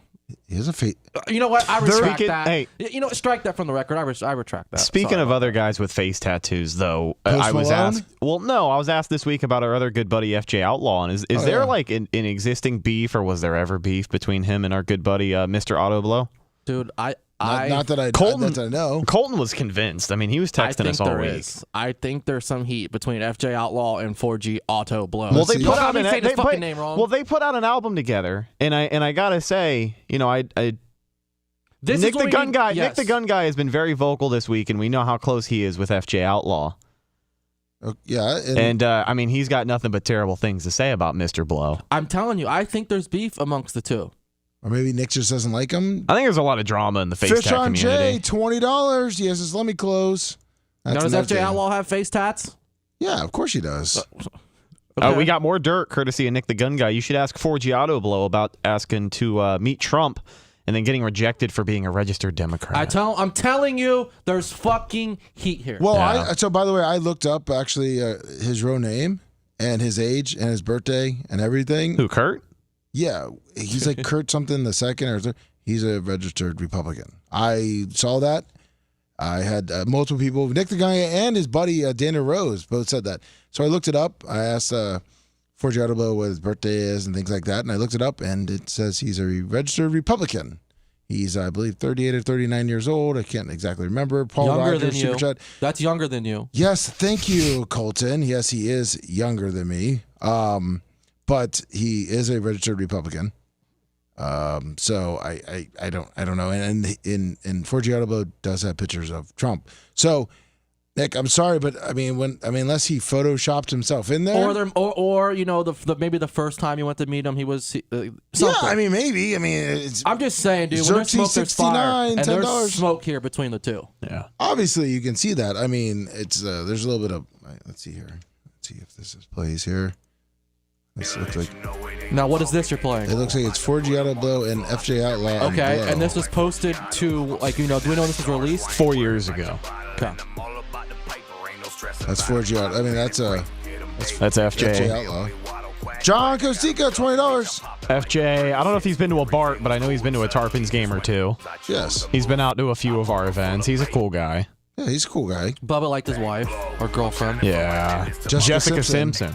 He has a face.
You know what? I retract that.
Hey.
You know what? Strike that from the record. I retract that.
Speaking
Sorry
of
about
other guys with face tattoos, though,
Post
I was
Malone?
asked. Well, no, I was asked this week about our other good buddy FJ Outlaw, and is there like an existing beef, or was there ever beef between him and our good buddy Mr. Auto Blow?
Dude,
Not that I know.
Colton was convinced. I mean, he was texting us all week.
I think there's some heat between FJ Outlaw and 4G Auto Blow.
Well, they put out
an name wrong.
Well, they put out an album together, and I gotta say, you know, Nick the Gun Guy has been very vocal this week, and we know how close he is with FJ Outlaw.
Yeah,
and I mean, he's got nothing but terrible things to say about Mr. Blow.
I'm telling you, I think there's beef amongst the two.
Or maybe Nick just doesn't like him.
I think there's a lot of drama in the face
Fish
tat
on
community.
Jay, $20. He has his Lummy clothes.
Now, does FJ Outlaw have face tats?
Yeah, of course he does.
We got more dirt courtesy of Nick the Gun Guy. You should ask 4G Auto Blow about asking to meet Trump and then getting rejected for being a registered Democrat.
I'm telling you, there's fucking heat here.
Well, so by the way, I looked up actually his real name and his age and his birthday and everything.
Who, Kurt?
Yeah, he's like Kurt something the second or third. He's a registered Republican. I saw that. I had multiple people, Nick the Guy and his buddy Dana Rose, both said that. So I looked it up. I asked 4G Auto Blow what his birthday is and things like that, and I looked it up, and it says he's a registered Republican. He's, I believe, 38 or 39 years old. I can't exactly remember. Paul
younger
Rogers,
than you.
Super Chat.
That's younger than you.
Yes, thank you, Colton. Yes, he is younger than me. But he is a registered Republican. So I don't know. And 4G Auto Blow does have pictures of Trump. So Nick, I'm sorry, but unless he photoshopped himself in there,
or you know, maybe the first time you went to meet him, he was something.
Yeah, maybe.
I'm just saying, dude. When there's smoke, there's fire, and there's smoke here between the two.
Yeah.
Obviously, you can see that. I mean, it's there's a little bit of. Let's see here. Let's see if this plays here. This looks like.
Now, what is this you're playing?
It looks like it's 4G Auto Blow and FJ Outlaw.
Okay, and this was posted to, like, you know, do we know when this was released?
4 years ago.
Okay.
That's 4G Auto. I mean, that's
FJ.
FJ Outlaw. John Costica, $20.
FJ, I don't know if he's been to a BART, but I know he's been to a Tarpons game or two.
Yes.
He's been out to a few of our events. He's a cool guy.
Yeah, he's a cool guy.
Bubba liked his wife or girlfriend.
Yeah. Jessica Simpson.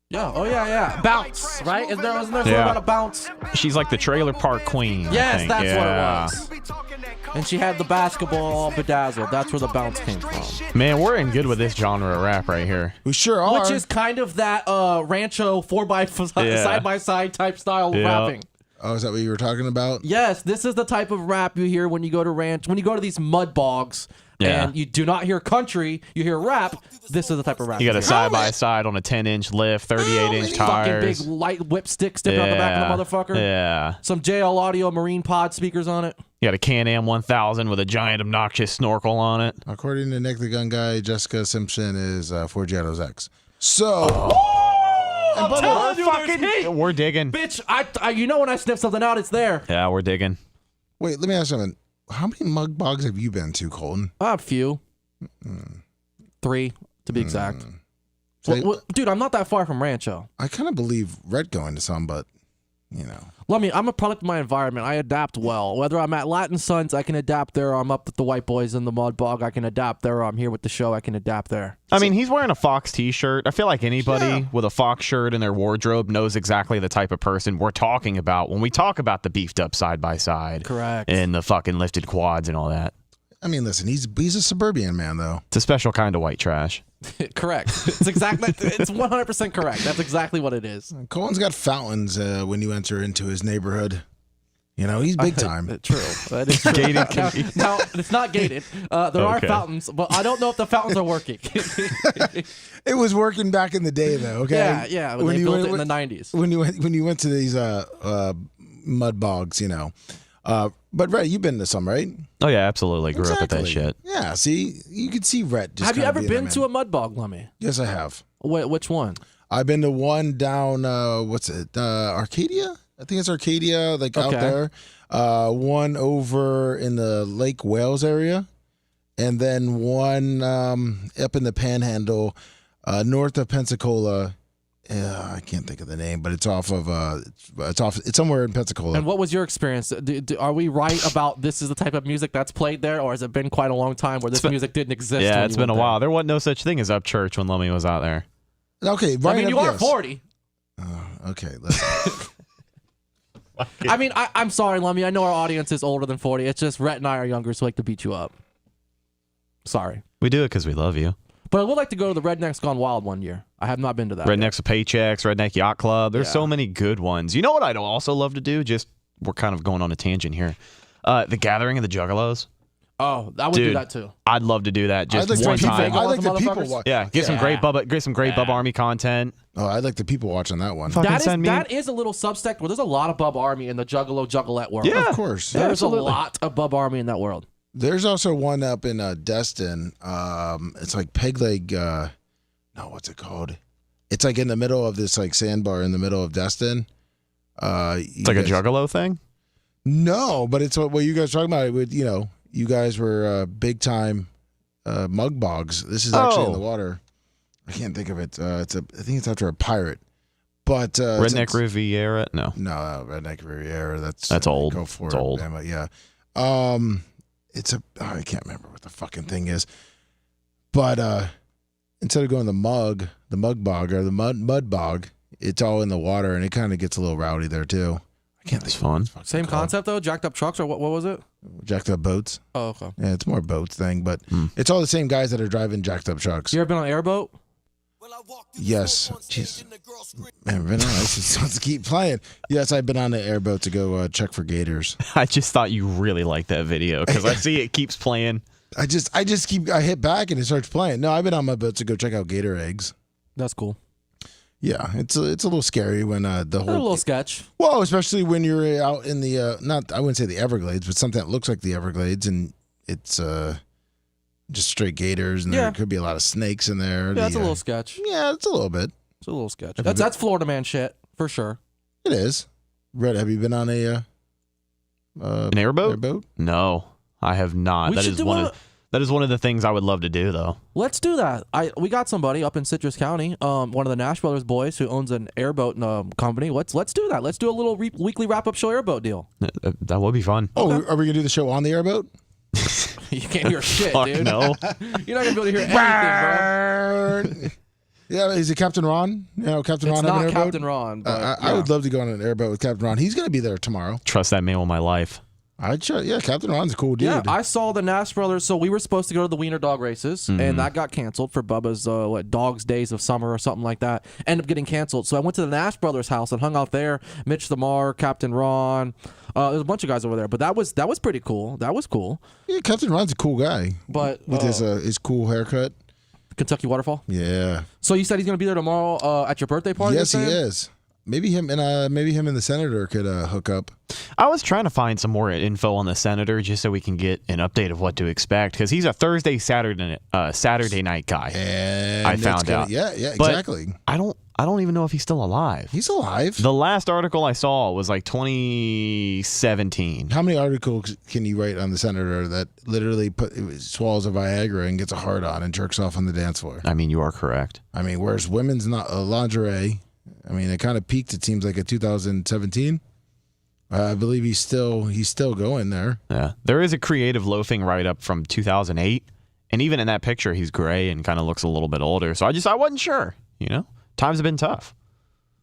Yeah. Oh, yeah. Bounce, right? Wasn't there something about a bounce?
She's like the trailer park queen.
Yes, that's what it was. And she had the basketball all bedazzled. That's where the bounce came from.
Man, we're in good with this genre of rap right here.
We sure are.
Which is kind of that Rancho 4x side-by-side type style of rapping.
Oh, is that what you were talking about?
Yes, this is the type of rap you hear when you go to when you go to these mud bogs.
Yeah.
And you do not hear country, you hear rap. This is the type of rap.
You got a side-by-side on a 10-inch lift, 38-inch tires.
Fucking big light whip stick sticking out the back of the motherfucker.
Yeah.
Some JL Audio Marine Pod speakers on it.
You got a Can-Am 1000 with a giant obnoxious snorkel on it.
According to Nick the Gun Guy, Jessica Simpson is 4G Auto's ex. So...
I'm telling you, there's heat.
We're digging.
Bitch, I you know when I sniff something out, it's there.
Yeah, we're digging.
Wait, let me ask something. How many mug bogs have you been to, Colton?
A few. 3, to be exact. Well, dude, I'm not that far from Rancho.
I kind of believe Rhett going to some, but, you know.
Lummy, I'm a product of my environment. I adapt well. Whether I'm at Latin Sons, I can adapt there. Or I'm up with the white boys in the mud bog, I can adapt there. Or I'm here with the show, I can adapt there.
I mean, he's wearing a Fox t-shirt. I feel like anybody with a Fox shirt in their wardrobe knows exactly the type of person we're talking about when we talk about the beefed up side-by-side.
Correct.
And the fucking lifted quads and all that.
I mean, listen, he's a suburban man, though.
It's a special kind of white trash.
Correct. It's 100% correct. That's exactly what it is.
Colton's got fountains when you enter into his neighborhood. You know, he's big time.
True. That is true.
Gated.
Now, it's not gated. There are fountains, but I don't know if the fountains are working.
It was working back in the day, though, okay?
Yeah. When they built it in the 90s.
When you went to these mud bogs, you know. But Rhett, you've been to some, right?
Oh, yeah, absolutely. Grew up with that shit.
Yeah, see? You could see Rhett just
Have you ever been
a
to a mud bog, Lummy?
Yes, I have.
Which one?
I've been to one down, what's it, Arcadia? I think it's Arcadia, like out there. One over in the Lake Wales area. And then one up in the Panhandle, north of Pensacola. I can't think of the name, but it's somewhere in Pensacola.
And what was your experience? Are we right about this is the type of music that's played there, or has it been quite a long time where this music didn't exist?
Yeah, it's been a while. There wasn't no such thing as Upchurch when Lummy was out there.
Okay, right.
I mean, you are 40.
Okay.
I mean, I'm sorry, Lummy. I know our audience is older than 40. It's just Rhett and I are younger, so we like to beat you up. Sorry.
We do it because we love you.
But I would like to go to the Rednecks Gone Wild one year. I have not been to that.
Rednecks with Paychecks, Redneck Yacht Club. There's so many good ones. You know what I'd also love to do? We're kind of going on a tangent here. The Gathering of the Juggalos.
Oh, I would do that too.
I'd love to do that just one time.
I like the people watch.
Yeah, get some great Bubba Army content.
Oh, I like the people watching that one.
That is a little subsect where there's a lot of Bubba Army in the Juggalette world.
Yeah, of course.
There's a lot of Bubba Army in that world.
There's also one up in Destin. It's like Peg Leg. What's it called? It's like in the middle of this like sandbar in the middle of Destin.
It's like a Juggalo thing?
No, but it's what you guys are talking about. You guys were big time mug bogs. This is actually in the water. I can't think of it. I think it's after a pirate. But
Redneck Riviera? No,
Redneck Riviera.
That's old.
Go for
it's
it.
old.
Yeah. I can't remember what the fucking thing is. But instead of going the mug bog or the mud bog, it's all in the water and it kind of gets a little rowdy there too. I can't think.
It's fun.
Same concept though. Jacked up trucks or what was it?
Jacked up boats.
Oh, okay.
Yeah, it's more a boats thing, but it's all the same guys that are driving jacked up trucks.
You ever been on an airboat?
Yes. Jeez. Man, Vanilla just wants to keep playing. Yes, I've been on an airboat to go check for gators.
I just thought you really liked that video because I see it keeps playing.
I hit back and it starts playing. No, I've been on my boat to go check out gator eggs.
That's cool.
Yeah, it's a little scary when the whole...
A little sketch.
Well, especially when you're out in the, I wouldn't say the Everglades, but something that looks like the Everglades, and it's just straight gators, and there could be a lot of snakes in there.
Yeah, it's a little sketch.
Yeah, it's a little bit.
It's a little sketch. That's Florida man shit, for sure.
It is. Red, have you been on an
airboat? No, I have not. That is one of the things I would love to do, though.
Let's do that. We got somebody up in Citrus County, one of the Nash Brothers boys who owns an airboat company. Let's do that. Let's do a little weekly wrap-up show airboat deal.
That would be fun.
Oh, are we going to do the show on the airboat?
You can't hear shit,
Fuck
dude.
No.
You're not going to be able to hear anything, bro.
Yeah, is it Captain Ron? Captain Ron having an airboat?
It's not Captain Ron. But,
I would love to go on an airboat with Captain Ron. He's going to be there tomorrow.
Trust that man with my life.
Captain Ron's a cool dude.
Yeah, I saw the Nash Brothers. So we were supposed to go to the Wiener Dog races, and that got canceled for Bubba's Dog's Days of Summer or something like that. Ended up getting canceled. So I went to the Nash Brothers house and hung out there. Mitch Lamar, Captain Ron. There's a bunch of guys over there, but that was pretty cool. That was cool.
Yeah, Captain Ron's a cool guy.
But
with his cool haircut.
Kentucky Waterfall.
Yeah.
So you said he's going to be there tomorrow at your birthday party?
Yes, he is. Maybe him and the senator could hook up.
I was trying to find some more info on the senator just so we can get an update of what to expect because he's a Saturday night guy.
And
I found out.
Yeah, exactly.
But I don't even know if he's still alive.
He's alive.
The last article I saw was like 2017.
How many articles can you write on the senator that literally swallows a Viagra and gets a hard on and jerks off on the dance floor?
I mean, you are correct.
I mean, where's women's lingerie? I mean, it kind of peaked. It seems like in 2017. I believe he's still going there.
Yeah, there is a creative loafing write-up from 2008, and even in that picture, he's gray and kind of looks a little bit older. So I wasn't sure. Times have been tough.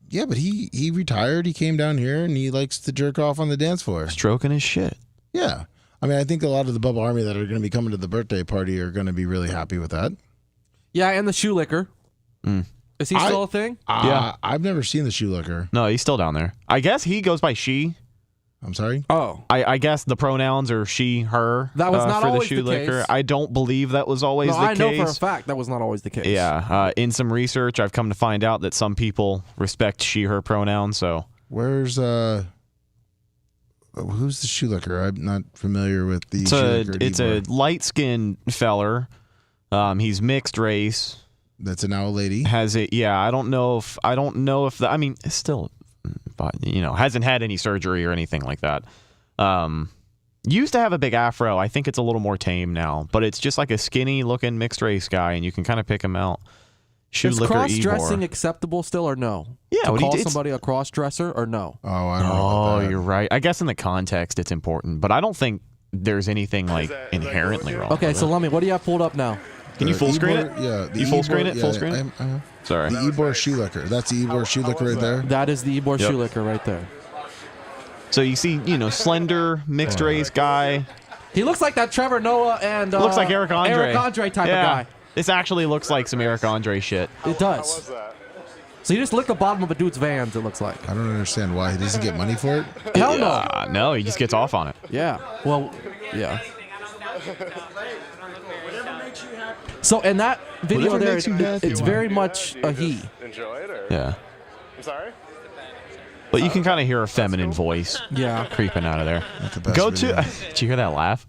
Yeah, but he retired. He came down here and he likes to jerk off on the dance floor,
stroking his shit.
Yeah, I mean, I think a lot of the Bubba Army that are going to be coming to the birthday party are going to be really happy with that.
Yeah, and the shoe licker. Is he still a thing?
Yeah.
I've never seen the shoe licker.
No, he's still down there. I guess he goes by she.
I'm sorry?
Oh.
I guess the pronouns are she, her.
That was not
for
always
the shoe
the
licker.
case.
I don't believe that was always the case.
I know for a fact that was not always the case.
Yeah. In some research, I've come to find out that some people respect she, her pronouns. So
where's who's the shoe licker? I'm not familiar with the shoe licker.
It's a light-skinned feller. He's mixed race.
That's now a lady.
Has it? Yeah, I don't know if the, I mean, it's still, but hasn't had any surgery or anything like that. Used to have a big afro. I think it's a little more tame now, but it's just like a skinny looking mixed race guy, and you can kind of pick him out.
Is cross-dressing acceptable still or no?
Yeah,
to call somebody a cross-dresser or no?
Oh, I don't know.
Oh, you're right. I guess in the context it's important, but I don't think there's anything like inherently wrong.
Okay, so Lummy, what do you have pulled up now?
Can you full screen it?
Yeah.
You full screen it? Full screen it? Sorry.
The Ebor shoe liquor. That's the Ebor shoe liquor right there?
That is the Ebor shoe liquor right there.
So you see, slender, mixed race guy.
He looks like that Trevor Noah and...
looks like Eric Andre.
Eric Andre type of guy.
This actually looks like some Eric Andre shit.
It does. So you just lick the bottom of a dude's Vans, it looks like.
I don't understand why. He doesn't get money for it?
Hell no.
No, he just gets off on it.
Yeah. Well, yeah. So in that video there, it's very much a he.
Enjoy it, or?
Yeah.
I'm sorry?
But you can kind of hear a feminine voice creeping out of there. Go to... Did you hear that laugh?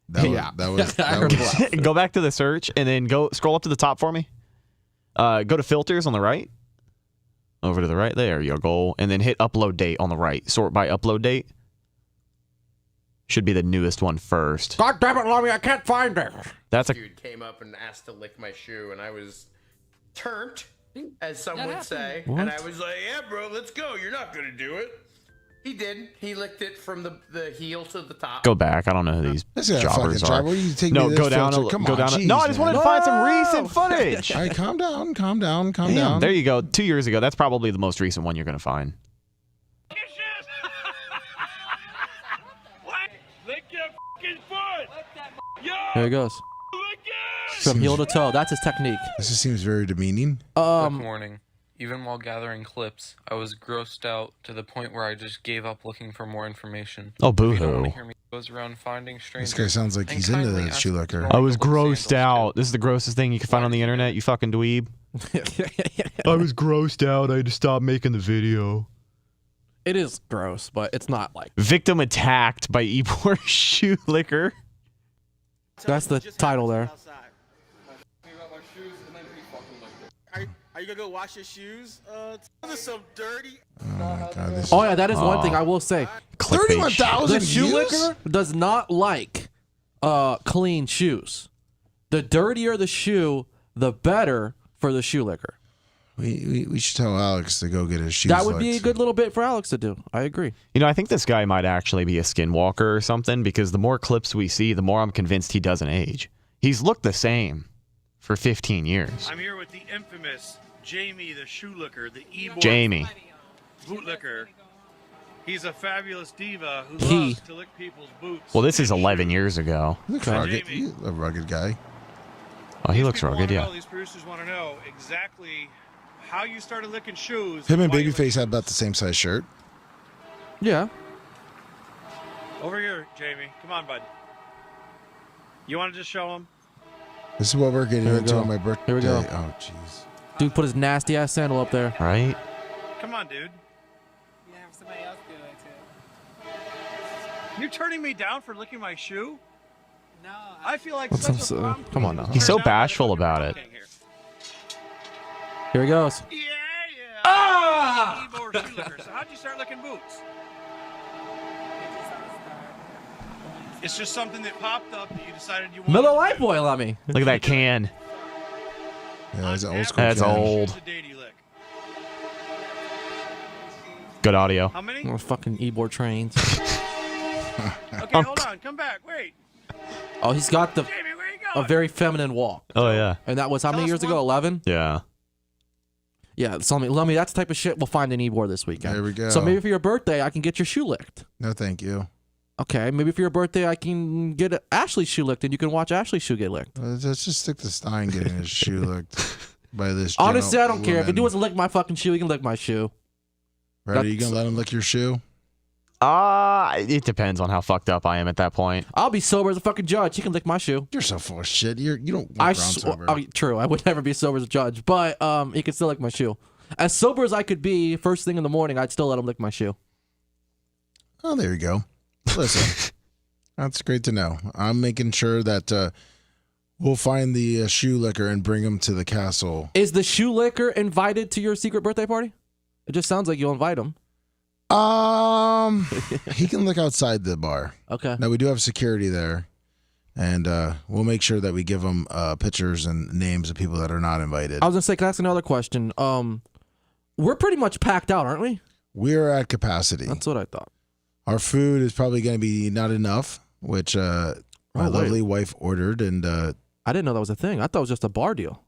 That was
Go back to the search and then scroll up to the top for me. Go to filters on the right. Over to the right. There you go. And then hit upload date on the right. Sort by upload date. Should be the newest one first.
God damn it, Lummy, I can't find it.
That's a
dude came up and asked to lick my shoe, and I was turned, as some would say.
What?
And I was like, yeah, bro, let's go. You're not going to do it. He did. He licked it from the heel to the top.
Go back. I don't know who these jobbers are.
No,
go down. Go down. No, I just wanted to find some recent footage.
All right, calm down.
There you go. 2 years ago. That's probably the most recent one you're going to find.
Lick your fucking foot! Yo!
There he goes. From heel to toe. That's his technique.
This just seems very demeaning.
Good morning. Even while gathering clips, I was grossed out to the point where I just gave up looking for more information.
Oh,
If you don't
boo-hoo.
want to hear me goes around finding strangers.
This guy sounds like he's into the shoe liquor.
I was grossed out. This is the grossest thing you can find on the internet, you fucking dweeb. I was grossed out. I had to stop making the video.
It is gross, but it's not like...
Victim attacked by Ebor shoe liquor.
That's the title there.
Are you gonna go wash your shoes? They're so dirty.
Oh my God!
Oh yeah, that is one thing I will say.
31,000
The shoe
views?
liquor does not like clean shoes. The dirtier the shoe, the better for the shoe liquor.
We should tell Alex to go get his shoes.
That would be a good little bit for Alex to do. I agree.
I think this guy might actually be a skinwalker or something, because the more clips we see, the more I'm convinced he doesn't age. He's looked the same for 15 years.
I'm here with the infamous Jamie the shoe licker, the Ebor
Jamie.
bootlicker. He's a fabulous diva who
He.
loves to lick people's boots.
Well, this is 11 years ago.
He looks rugged. He's a rugged guy.
Oh, he looks rugged, yeah.
These producers want to know exactly how you started licking shoes.
Him and
why you
Babyface had about the same size shirt.
Yeah.
lick- Over here, Jamie. Come on, bud. You want to just show him?
This is what we're getting
Here we
into
go.
on my birthday.
Here we go.
Oh, jeez.
Dude put his nasty ass sandal up there.
Right?
Come on, dude.
You have somebody else do it too.
You're turning me down for licking my shoe?
No.
I feel like
What's
such a
up,
bum.
come on now.
He's so bashful about it.
Here he goes.
Yeah. Ah! Ebor shoe licker. So how'd you start licking boots? It's just something that popped up that you decided you wanted.
Miller Lite Boy, Lummy.
Look at that can.
Yeah, it's an old school.
That's
can.
old. Good audio.
How many?
Oh, fucking Ebor trains.
Okay, hold on. Come back. Wait.
Oh, he's got the a very feminine walk.
Oh, yeah.
And that was how many years ago? 11?
Yeah.
Yeah, so Lummy, that's the type of shit we'll find in Ebor this weekend.
There we go.
So maybe for your birthday, I can get your shoe licked.
No, thank you.
Okay, maybe for your birthday, I can get Ashley's shoe licked, and you can watch Ashley's shoe get licked.
Let's just stick to Stein getting his shoe licked by this.
Honestly, I don't care. If he
gentlewoman.
wants to lick my fucking shoe, he can lick my shoe.
Right, are you gonna let him lick your shoe?
It depends on how fucked up I am at that point.
I'll be sober as a fucking judge. He can lick my shoe.
You're so full of shit. You don't walk around sober.
True, I would never be sober as a judge, but he could still lick my shoe. As sober as I could be, first thing in the morning, I'd still let him lick my shoe.
Oh, there you go. Listen, that's great to know. I'm making sure that We'll find the shoe licker and bring him to the castle.
Is the shoe licker invited to your secret birthday party? It just sounds like you'll invite him.
He can look outside the bar.
Okay.
Now, we do have security there, and we'll make sure that we give him pictures and names of people that are not invited.
I was going to say, can I ask another question? We're pretty much packed out, aren't we?
We're at capacity.
That's what I thought.
Our food is probably going to be not enough, which my lovely wife ordered, and
I didn't know that was a thing. I thought it was just a bar deal.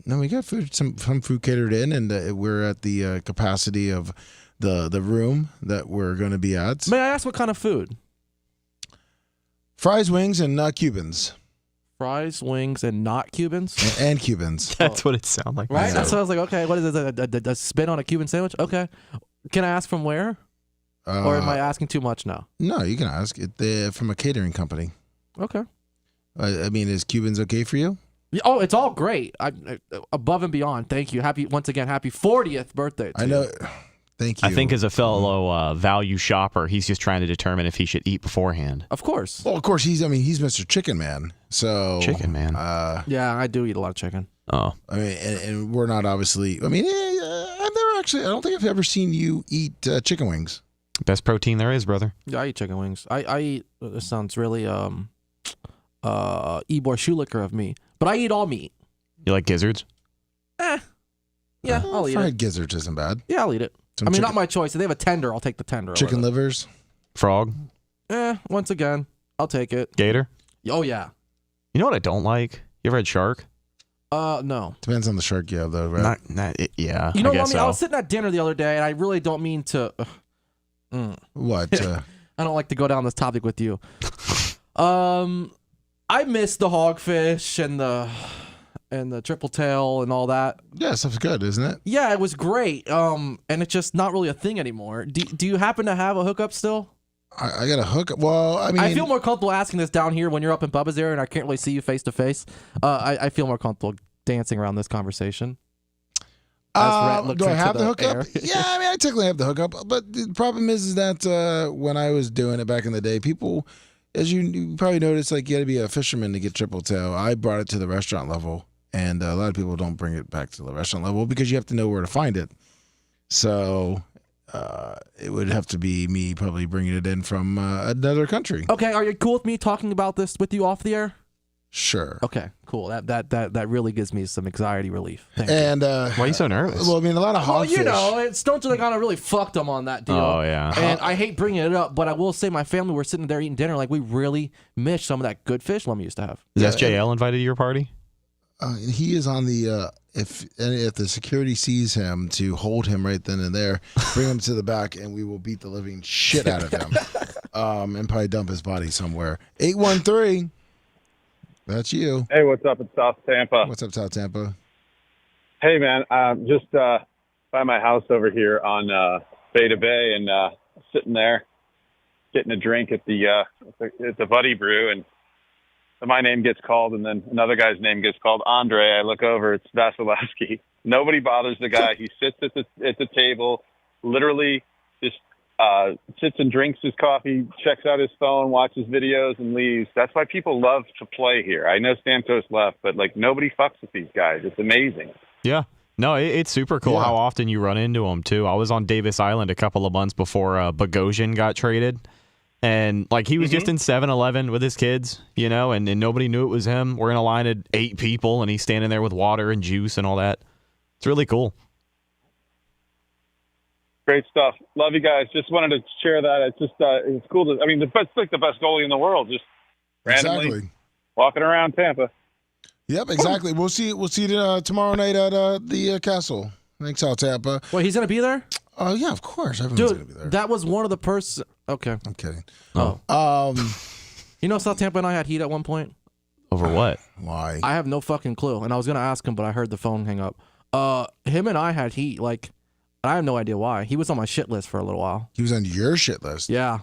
No, we got food, some food catered in, and we're at the capacity of the room that we're going to be at.
May I ask what kind of food?
Fries, wings, and not Cubans.
Fries, wings, and not Cubans?
And Cubans.
That's what it sounds like.
Right? That's what I was like, okay, what is it, a spin on a Cuban sandwich? Okay. Can I ask from where? Or am I asking too much now?
No, you can ask. They're from a catering company.
Okay.
I mean, is Cubans okay for you?
Yeah, oh, it's all great. Above and beyond. Thank you. Once again, happy 40th birthday to
I know.
you.
Thank you.
I think as a fellow value shopper, he's just trying to determine if he should eat beforehand.
Of course.
Well, of course, he's Mr. Chicken Man. So
Chicken Man.
Yeah, I do eat a lot of chicken.
Oh.
I mean, and we're not obviously. I mean, I've never actually. I don't think I've ever seen you eat chicken wings.
Best protein there is, brother.
Yeah, I eat chicken wings. I eat. This sounds really Ebor Schulicker of me, but I eat all meat.
You like gizzards?
Yeah, I'll eat
fried
it.
gizzards isn't bad.
Yeah, I'll eat it. Not my choice. If they have a tender, I'll take the tender.
Chicken livers.
Frog.
Once again, I'll take it.
Gator.
Oh yeah.
You know what I don't like? You ever had shark?
No.
Depends on the shark you have, though, right?
Yeah.
You know,
I guess
Lummy, I was sitting at dinner the other day, and I really don't mean to.
What?
I don't like to go down this topic with you. I miss the hogfish and the triple tail and all that.
Yeah, stuff's good, isn't it?
Yeah, it was great. And it's just not really a thing anymore. Do you happen to have a hookup still?
I got a hookup. Well, I mean,
I feel more comfortable asking this down here when you're up in Bubba's area and I can't really see you face to face. I feel more comfortable dancing around this conversation.
Do I have the hookup? Yeah, I mean, I technically have the hookup, but the problem is that when I was doing it back in the day, people, as you probably noticed, like you got to be a fisherman to get triple tail. I brought it to the restaurant level, and a lot of people don't bring it back to the restaurant level because you have to know where to find it. So it would have to be me probably bringing it in from another country.
Okay, are you cool with me talking about this with you off the air?
Sure.
Okay, cool. That really gives me some anxiety relief. Thank
and
why are you so nervous?
Well, I mean, a lot of hogfish.
Well, you know, Stones are kind of really fucked them on that deal.
Oh yeah.
And I hate bringing it up, but I will say my family were sitting there eating dinner, like we really miss some of that good fish Lummy used to have.
Is SJL invited to your party?
He is on the if the security sees him, to hold him right then and there, bring him to the back, and we will beat the living shit out of him, and probably dump his body somewhere. 813. That's you.
Hey, what's up? It's South Tampa.
What's up, South Tampa?
Hey, man. Just by my house over here on Beta Bay, and sitting there getting a drink at the Buddy Brew, and my name gets called, and then another guy's name gets called, Andre. I look over, it's Vasilevsky. Nobody bothers the guy. He sits at the table, literally just sits and drinks his coffee, checks out his phone, watches videos, and leaves. That's why people love to play here. I know Stamkos left, but like nobody fucks with these guys. It's amazing.
Yeah. No, it's super cool how often you run into them, too. I was on Davis Island a couple of months before Bogosian got traded. And, like, he was just in 7-Eleven with his kids, you know, and nobody knew it was him. We're in a line of 8 people, and he's standing there with water and juice and all that. It's really cool.
Great stuff. Love you guys. Just wanted to share that. It's just it's cool to. I mean, it's like the best goalie in the world. Just randomly walking around Tampa.
Yep, exactly. We'll see you tomorrow night at the castle. Thanks, South Tampa.
Wait, he's gonna be there?
Oh yeah, of course. Everyone's gonna be there.
That was one of the Okay,
I'm kidding.
Oh, you know, South Tampa and I had heat at one point.
Over what?
Why?
I have no fucking clue, and I was gonna ask him, but I heard the phone hang up. Him and I had heat, like. I have no idea why. He was on my shit list for a little while.
He was on your shit list?
Yeah.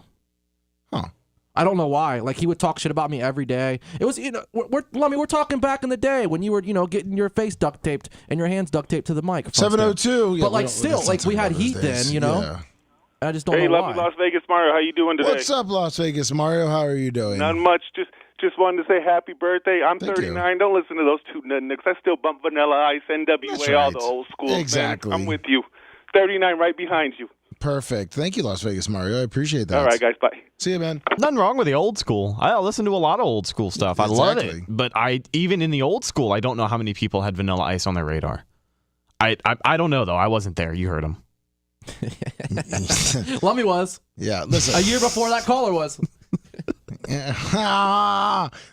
Huh.
I don't know why. Like, he would talk shit about me every day. It was, you know, we're talking back in the day when you were, you know, getting your face duct taped and your hands duct taped to the mic.
702.
But, like, still, like, we had heat then, you know?
Yeah.
I just don't know why.
Hey, lovely Las Vegas Mario. How you doing today?
What's up, Las Vegas Mario? How are you doing?
Not much. Just wanted to say happy birthday. I'm
Thank
39.
you.
Don't listen to those two nutnicks. I still bump Vanilla Ice, NWA, all the old school.
Exactly.
Man. I'm with you. 39 right behind you.
Perfect. Thank you, Las Vegas Mario. I appreciate that.
All right, guys. Bye.
See you, man.
Nothing wrong with the old school. I listen to a lot of old school stuff. I love it. But even in the old school, I don't know how many people had Vanilla Ice on their radar. I don't know, though. I wasn't there. You heard him.
Lummy was.
Yeah, listen.
A year before that caller was.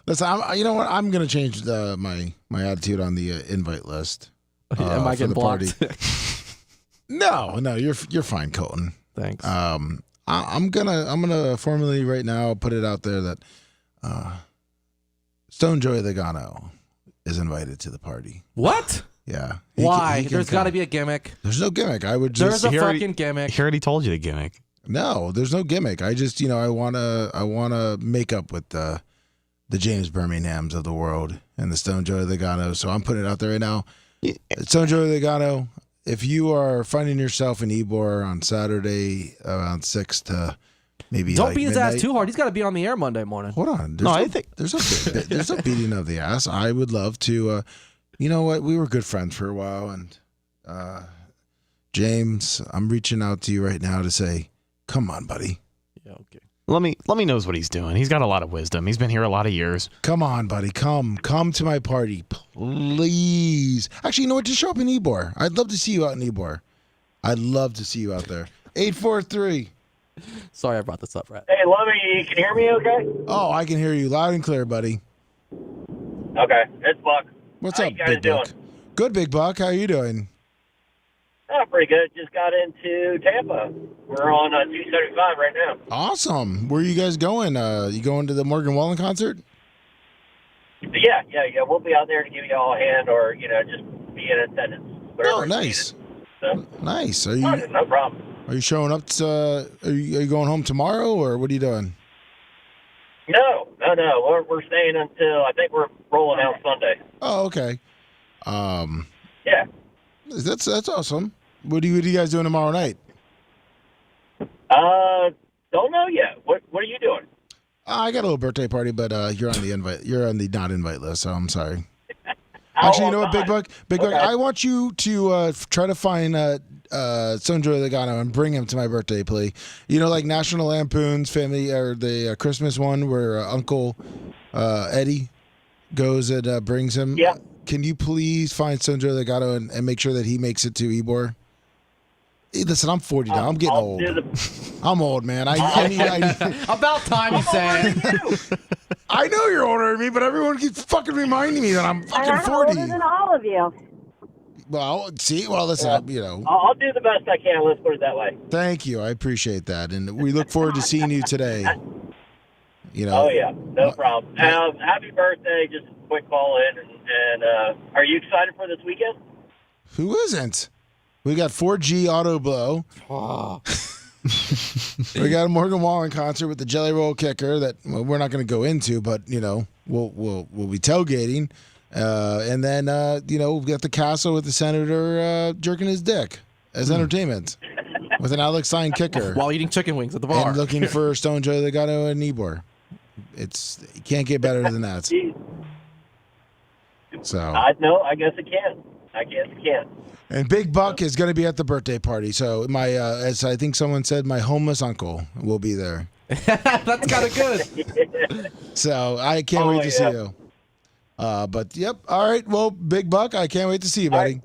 Listen, you know what? I'm going to change my attitude on the invite list.
Am I getting blocked?
No, you're fine, Colton.
Thanks.
I'm gonna formally right now put it out there that Stone Joy Legano is invited to the party.
What?
Yeah.
Why?
He can
There's
come.
got to be a gimmick.
There's no gimmick. I would just.
There's a fucking gimmick.
He already told you the gimmick.
No, there's no gimmick. I just, I wanna make up with the James Birminghams of the world and the Stone Joy Legano. So I'm putting it out there right now. Stone Joy Legano. If you are finding yourself in Ybor on Saturday around 6 to maybe
Don't
like
beat his
midnight,
ass too hard. He's got to be on the air Monday morning.
Hold on.
I think
there's no beating of the ass. I would love to. You know what? We were good friends for a while, and James, I'm reaching out to you right now to say, come on, buddy.
Yeah, okay.
Lummy knows what he's doing. He's got a lot of wisdom. He's been here a lot of years.
Come on, buddy. Come to my party, please. Actually, you know what? Just show up in Ybor. I'd love to see you out in Ybor. I'd love to see you out there. 843.
Sorry I brought this up, Rat.
Hey, Lummy, can you hear me okay?
Oh, I can hear you loud and clear, buddy.
Okay, it's Buck.
What's
How
up,
you guys
Big
doing?
Buck? Good, Big Buck. How you doing?
Oh, pretty good. Just got into Tampa. We're on 275 right now.
Awesome. Where are you guys going? You going to the Morgan Wallen concert?
Yeah. We'll be out there to give you all a hand or, just be in attendance.
Oh, nice. Nice. Are you
No problem.
Are you showing up? Are you going home tomorrow, or what are you doing?
No. We're staying until, I think we're rolling out Sunday.
Oh, okay.
Yeah.
That's awesome. What are you guys doing tomorrow night?
Don't know yet. What are you doing?
I got a little birthday party, but you're on the invite. You're on the not invite list, so I'm sorry. Actually, you know what, Big Buck? Big Buck, I want you to try to find Stone Joy Legano and bring him to my birthday play. Like National Lampoon's Family, or the Christmas one where Uncle Eddie goes and brings him.
Yeah.
Can you please find Stone Joy Legano and make sure that he makes it to Ybor? Hey, listen, I'm 40 now. I'm getting old. I'm old, man. I need.
About time you say.
I know you're older than me, but everyone keeps fucking reminding me that I'm fucking 40.
Older than all of you.
Well, listen,
I'll do the best I can. Let's put it that way.
Thank you. I appreciate that, and we look forward to seeing you today.
Oh yeah, no problem. Happy birthday! Just a quick call in, and are you excited for this weekend?
Who isn't? We got 4G Auto Blow. We got a Morgan Wallen concert with the Jelly Roll Kicker that we're not going to go into, but we'll be tailgating, and then we've got the castle with the senator jerking his dick as entertainment with an Alex Stein kicker
while eating chicken wings at the bar
and looking for Stone Joy Legano and Ybor. You can't get better than that. So
I guess it can.
And Big Buck is going to be at the birthday party. So as I think someone said, my homeless uncle will be there.
That's kind of good.
So I can't wait to see you. But yep. All right. Well, Big Buck, I can't wait to see you, buddy.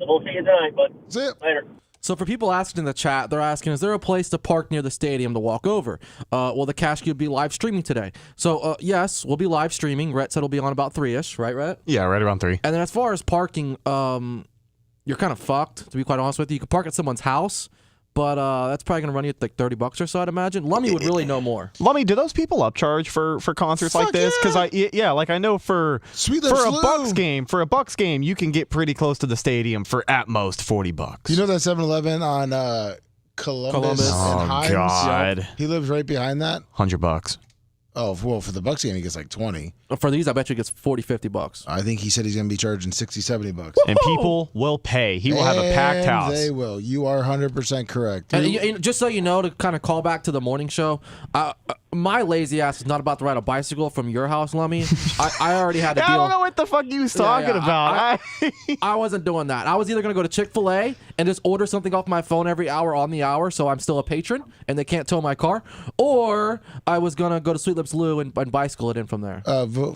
We'll see you tonight, bud.
See you
later.
So for people asking in the chat, they're asking, is there a place to park near the stadium to walk over? Well, the Cash Cube will be live streaming today. So, yes, we'll be live streaming. Rhett said it'll be on about 3-ish, right, Rhett?
Yeah, right around 3.
And then as far as parking, you're kind of fucked, to be quite honest with you. You can park at someone's house, but that's probably going to run you like $30 or so, I'd imagine. Lummy would really know more.
Lummy, do those people upcharge for concerts like this? Because I know for a Bucks game, you can get pretty close to the stadium for at most $40.
You know that 7-Eleven on Columbus and Himes?
God.
He lives right behind that.
$100.
Oh, well, for the Bucks game, he gets like 20.
For these, I bet you he gets $40-$50.
I think he said he's going to be charging $60-$70.
And people will pay. He will have a packed house.
They will. You are 100% correct.
And just so you know, to kind of call back to the morning show, my lazy ass is not about to ride a bicycle from your house, Lummy. I already had a deal.
I don't know what the fuck you was talking about.
I wasn't doing that. I was either going to go to Chick-fil-A and just order something off my phone every hour on the hour, so I'm still a patron and they can't tow my car, or I was going to go to Sweet Lips Lou and bicycle it in from there.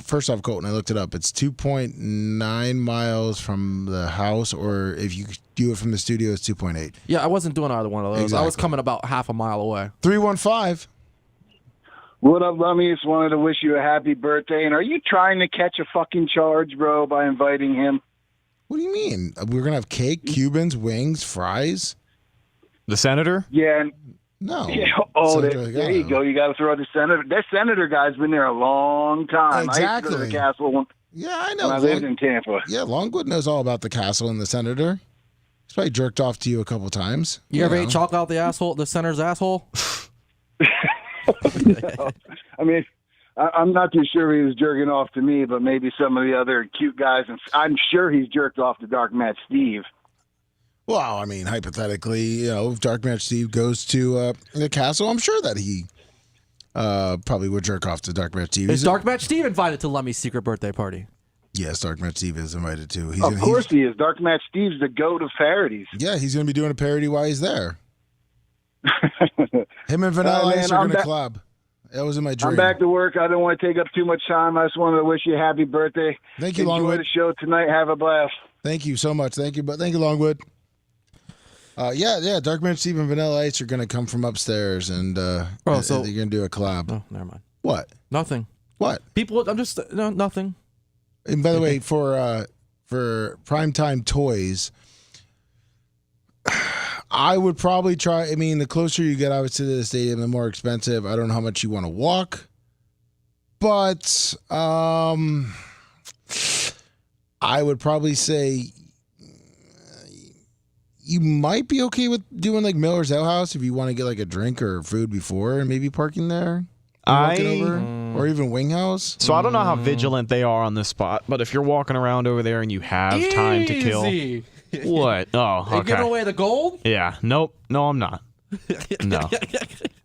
First off, Colton, I looked it up. It's 2.9 miles from the house, or if you do it from the studio, it's 2.8.
Yeah, I wasn't doing either one of those.
Exactly.
I was coming about half a mile away.
315.
What up, Lummy? Just wanted to wish you a happy birthday. And are you trying to catch a fucking charge, bro, by inviting him?
What do you mean? We're going to have cake, Cubans, wings, fries?
The senator?
Yeah.
No.
Yeah. Oh, there you go. You got to throw the senator. That senator guy's been there a long time.
Exactly.
I used to go to the castle
yeah, I know.
when I lived in Tampa.
Yeah, Longwood knows all about the castle and the senator. He's probably jerked off to you a couple times.
You ever ate chocolate out the senator's asshole?
I mean, I'm not too sure he was jerking off to me, but maybe some of the other cute guys. And I'm sure he's jerked off to Dark Matt Steve.
Well, I mean, hypothetically, if Dark Match Steve goes to the castle, I'm sure that he probably would jerk off to Dark Match Steve.
Is Dark Match Steve invited to Lummy's secret birthday party?
Yes, Dark Match Steve is invited too.
Of course he is. Dark Match Steve's the goat of parodies.
Yeah, he's going to be doing a parody while he's there. Him and Vanilla Ice are going to collab. That was in my dream.
I'm back to work. I don't want to take up too much time. I just wanted to wish you a happy birthday.
Thank you,
Enjoy
Longwood.
the show tonight. Have a blast.
Thank you so much. Thank you, Longwood. Yeah. Dark Match Steve and Vanilla Ice are going to come from upstairs, and they're going to do a collab.
Oh, never mind.
What?
Nothing.
What?
People, nothing.
And by the way, for primetime toys, I would probably try. I mean, the closer you get, obviously, to the stadium, the more expensive. I don't know how much you want to walk, but I would probably say you might be okay with doing like Miller's Ale House if you want to get like a drink or food before and maybe parking there. Or even Wing House.
So I don't know how vigilant they are on this spot, but if you're walking around over there and you have time to kill. What? Oh, okay.
Are you giving away the gold?
Yeah. Nope. No, I'm not. No.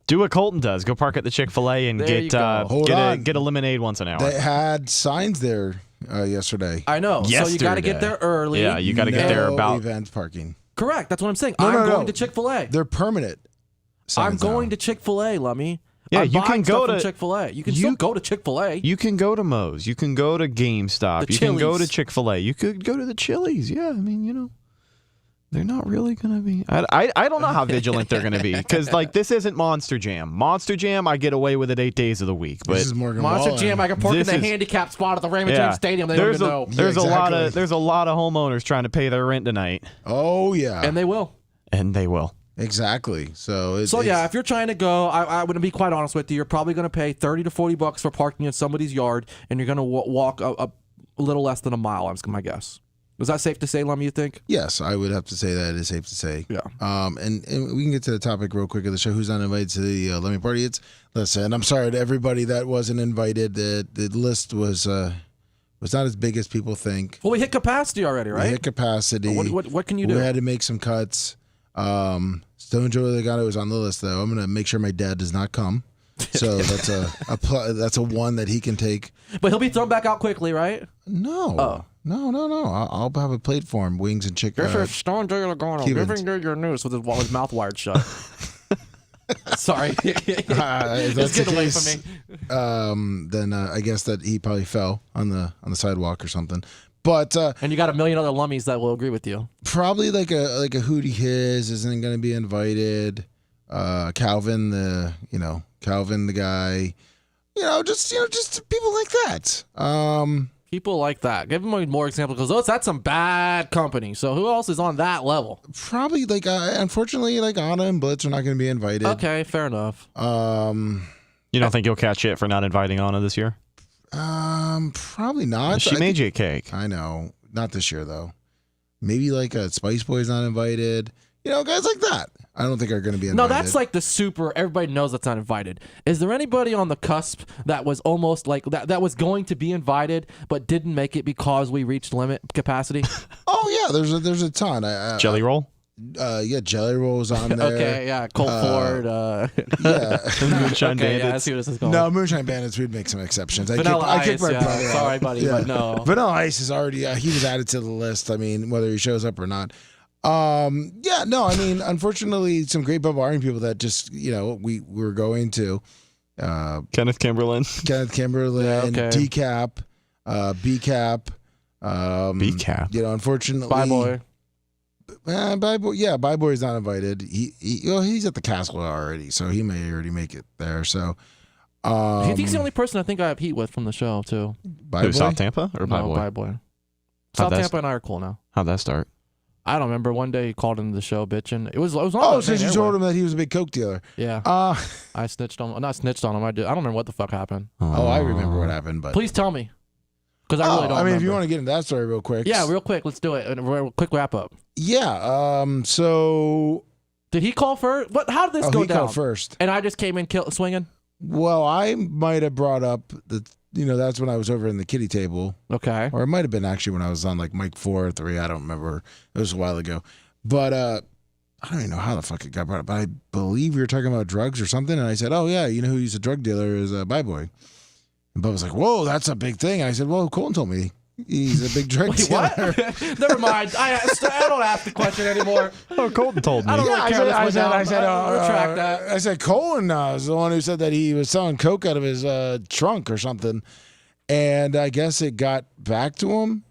Do what Colton does. Go park at the Chick-fil-A and get a lemonade once an hour.
They had signs there yesterday.
I know. So you got to get there early.
Yeah, you got to get there about
event parking.
Correct. That's what I'm saying. I'm going to Chick-fil-A.
They're permanent.
I'm going to Chick-fil-A, Lummy.
Yeah,
I'm
you can go to
Chick-fil-A. You can still go to Chick-fil-A.
You can go to Moe's. You can go to GameStop. You can go to Chick-fil-A. You could go to the Chili's. Yeah, I mean, they're not really going to be. I don't know how vigilant they're going to be because this isn't Monster Jam. Monster Jam, I get away with it 8 days of the week. But
this is Morgan
Monster
Wallen.
Jam, I can park in the handicap spot at the Raymond James Stadium. They don't even know.
There's a lot of homeowners trying to pay their rent tonight.
Oh yeah,
and they will.
Exactly. So
if you're trying to go, I would be quite honest with you. You're probably going to pay $30 to $40 for parking in somebody's yard, and you're going to walk a little less than a mile. That's my guess. Is that safe to say, Lummy, you think?
Yes, I would have to say that it is safe to say.
Yeah.
And we can get to the topic real quick of the show. Who's not invited to the Lummy party? Listen, I'm sorry to everybody that wasn't invited. The list was not as big as people think.
Well, we hit capacity already, right?
We hit capacity.
What can you do?
We had to make some cuts. Stone Joe Legado is on the list, though. I'm going to make sure my dad does not come. So that's a one that he can take.
But he'll be thrown back out quickly, right?
No.
Oh.
No. I'll have a plate for him, wings and chicken.
This is Stone Joe Legado giving you your news with his mouth wired shut. Sorry.
That's
get away from me.
Then I guess that he probably fell on the sidewalk or something. But
and you got a million other Lummies that will agree with you.
Probably like a Hootie His isn't going to be invited. Calvin the guy. Just people like that.
People like that. Give them more examples because that's some bad company. So who else is on that level?
Probably unfortunately Anna and Blitz are not going to be invited.
Okay, fair enough.
You don't think you'll catch shit for not inviting Anna this year?
Probably not.
She made you a cake.
I know. Not this year though. Maybe a Spice Boy's not invited. Guys like that. I don't think are going to be invited.
No, that's like the super. Everybody knows that's not invited. Is there anybody on the cusp that was almost like that was going to be invited but didn't make it because we reached limit capacity?
Oh yeah, there's a ton.
Jelly Roll.
Yeah, Jelly Roll was on there.
Okay, yeah, Colt Ford.
Yeah,
Moonshine
okay,
Bandits.
yeah, I see where this is going.
No, Moonshine Bandits. We'd make some exceptions.
Vanilla
I kicked
Ice,
my brother out.
Sorry, buddy, but no.
Vanilla Ice is already. He was added to the list. I mean, whether he shows up or not. Yeah, no. I mean, unfortunately, some great Bubba Army people that just we were going to.
Kenneth Kimberlin.
D-Cap, B-Cap.
B-Cap.
Unfortunately.
Bye boy.
Bye boy. Yeah, Bye Boy is not invited. He's at the castle already, so he may already make it there. So,
he's the only person I think I have heat with from the show too.
Bye Boy?
South Tampa or Bye Boy?
Bye Boy. South Tampa and I are cool now.
How'd that start?
I don't remember. One day he called into the show bitching. It was on.
Oh, since you told him that he was a big coke dealer.
Yeah. I snitched on. Not snitched on him. I don't remember what the fuck happened.
Oh, I remember what happened, but
please tell me. Because I really don't.
I mean,
remember.
if you want to get into that story real quick.
Yeah, real quick. Let's do it. A quick wrap up.
Yeah. So.
Did he call first? What? How did this go
he
down?
called first.
And I just came in swinging.
Well, I might have brought up that. That's when I was over in the kiddie table.
Okay.
Or it might have been actually when I was on like mic 4 or 3. I don't remember. It was a while ago. But I don't even know how the fuck it got brought up. But I believe we were talking about drugs or something. And I said, oh, yeah, who's a drug dealer is Bye Boy. And Bubba was like, whoa, that's a big thing. And I said, well, Colton told me he's a big drug dealer.
What? Never mind. I don't ask the question anymore.
Oh, Colton told me.
I don't really care this one down. Retract that.
I said, Colin is the one who said that he was selling coke out of his trunk or something. And I guess it got back to him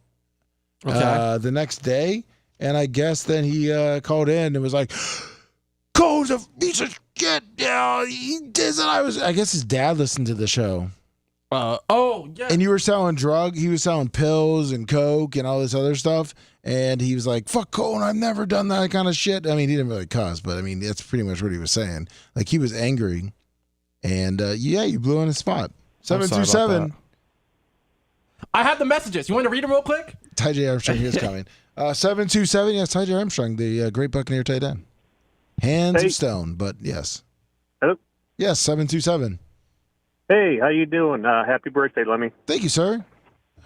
the next day. And I guess then he called in and was like, Cole's a piece of shit. Yeah, he did that. I guess his dad listened to the show.
Oh, yeah.
And you were selling he was selling pills and coke and all this other stuff. And he was like, fuck Cole, I've never done that kind of shit. I mean, he didn't really cuss, but I mean, that's pretty much what he was saying. Like, he was angry. And you blew in his spot. 727.
I have the messages. You want to read them real quick?
Ty J. Armstrong is coming. 727, yes, Ty J. Armstrong, the great Buccaneer tight end. Hands of stone, but yes.
Hello?
Yes, 727.
Hey, how you doing? Happy birthday, Lummy.
Thank you, sir.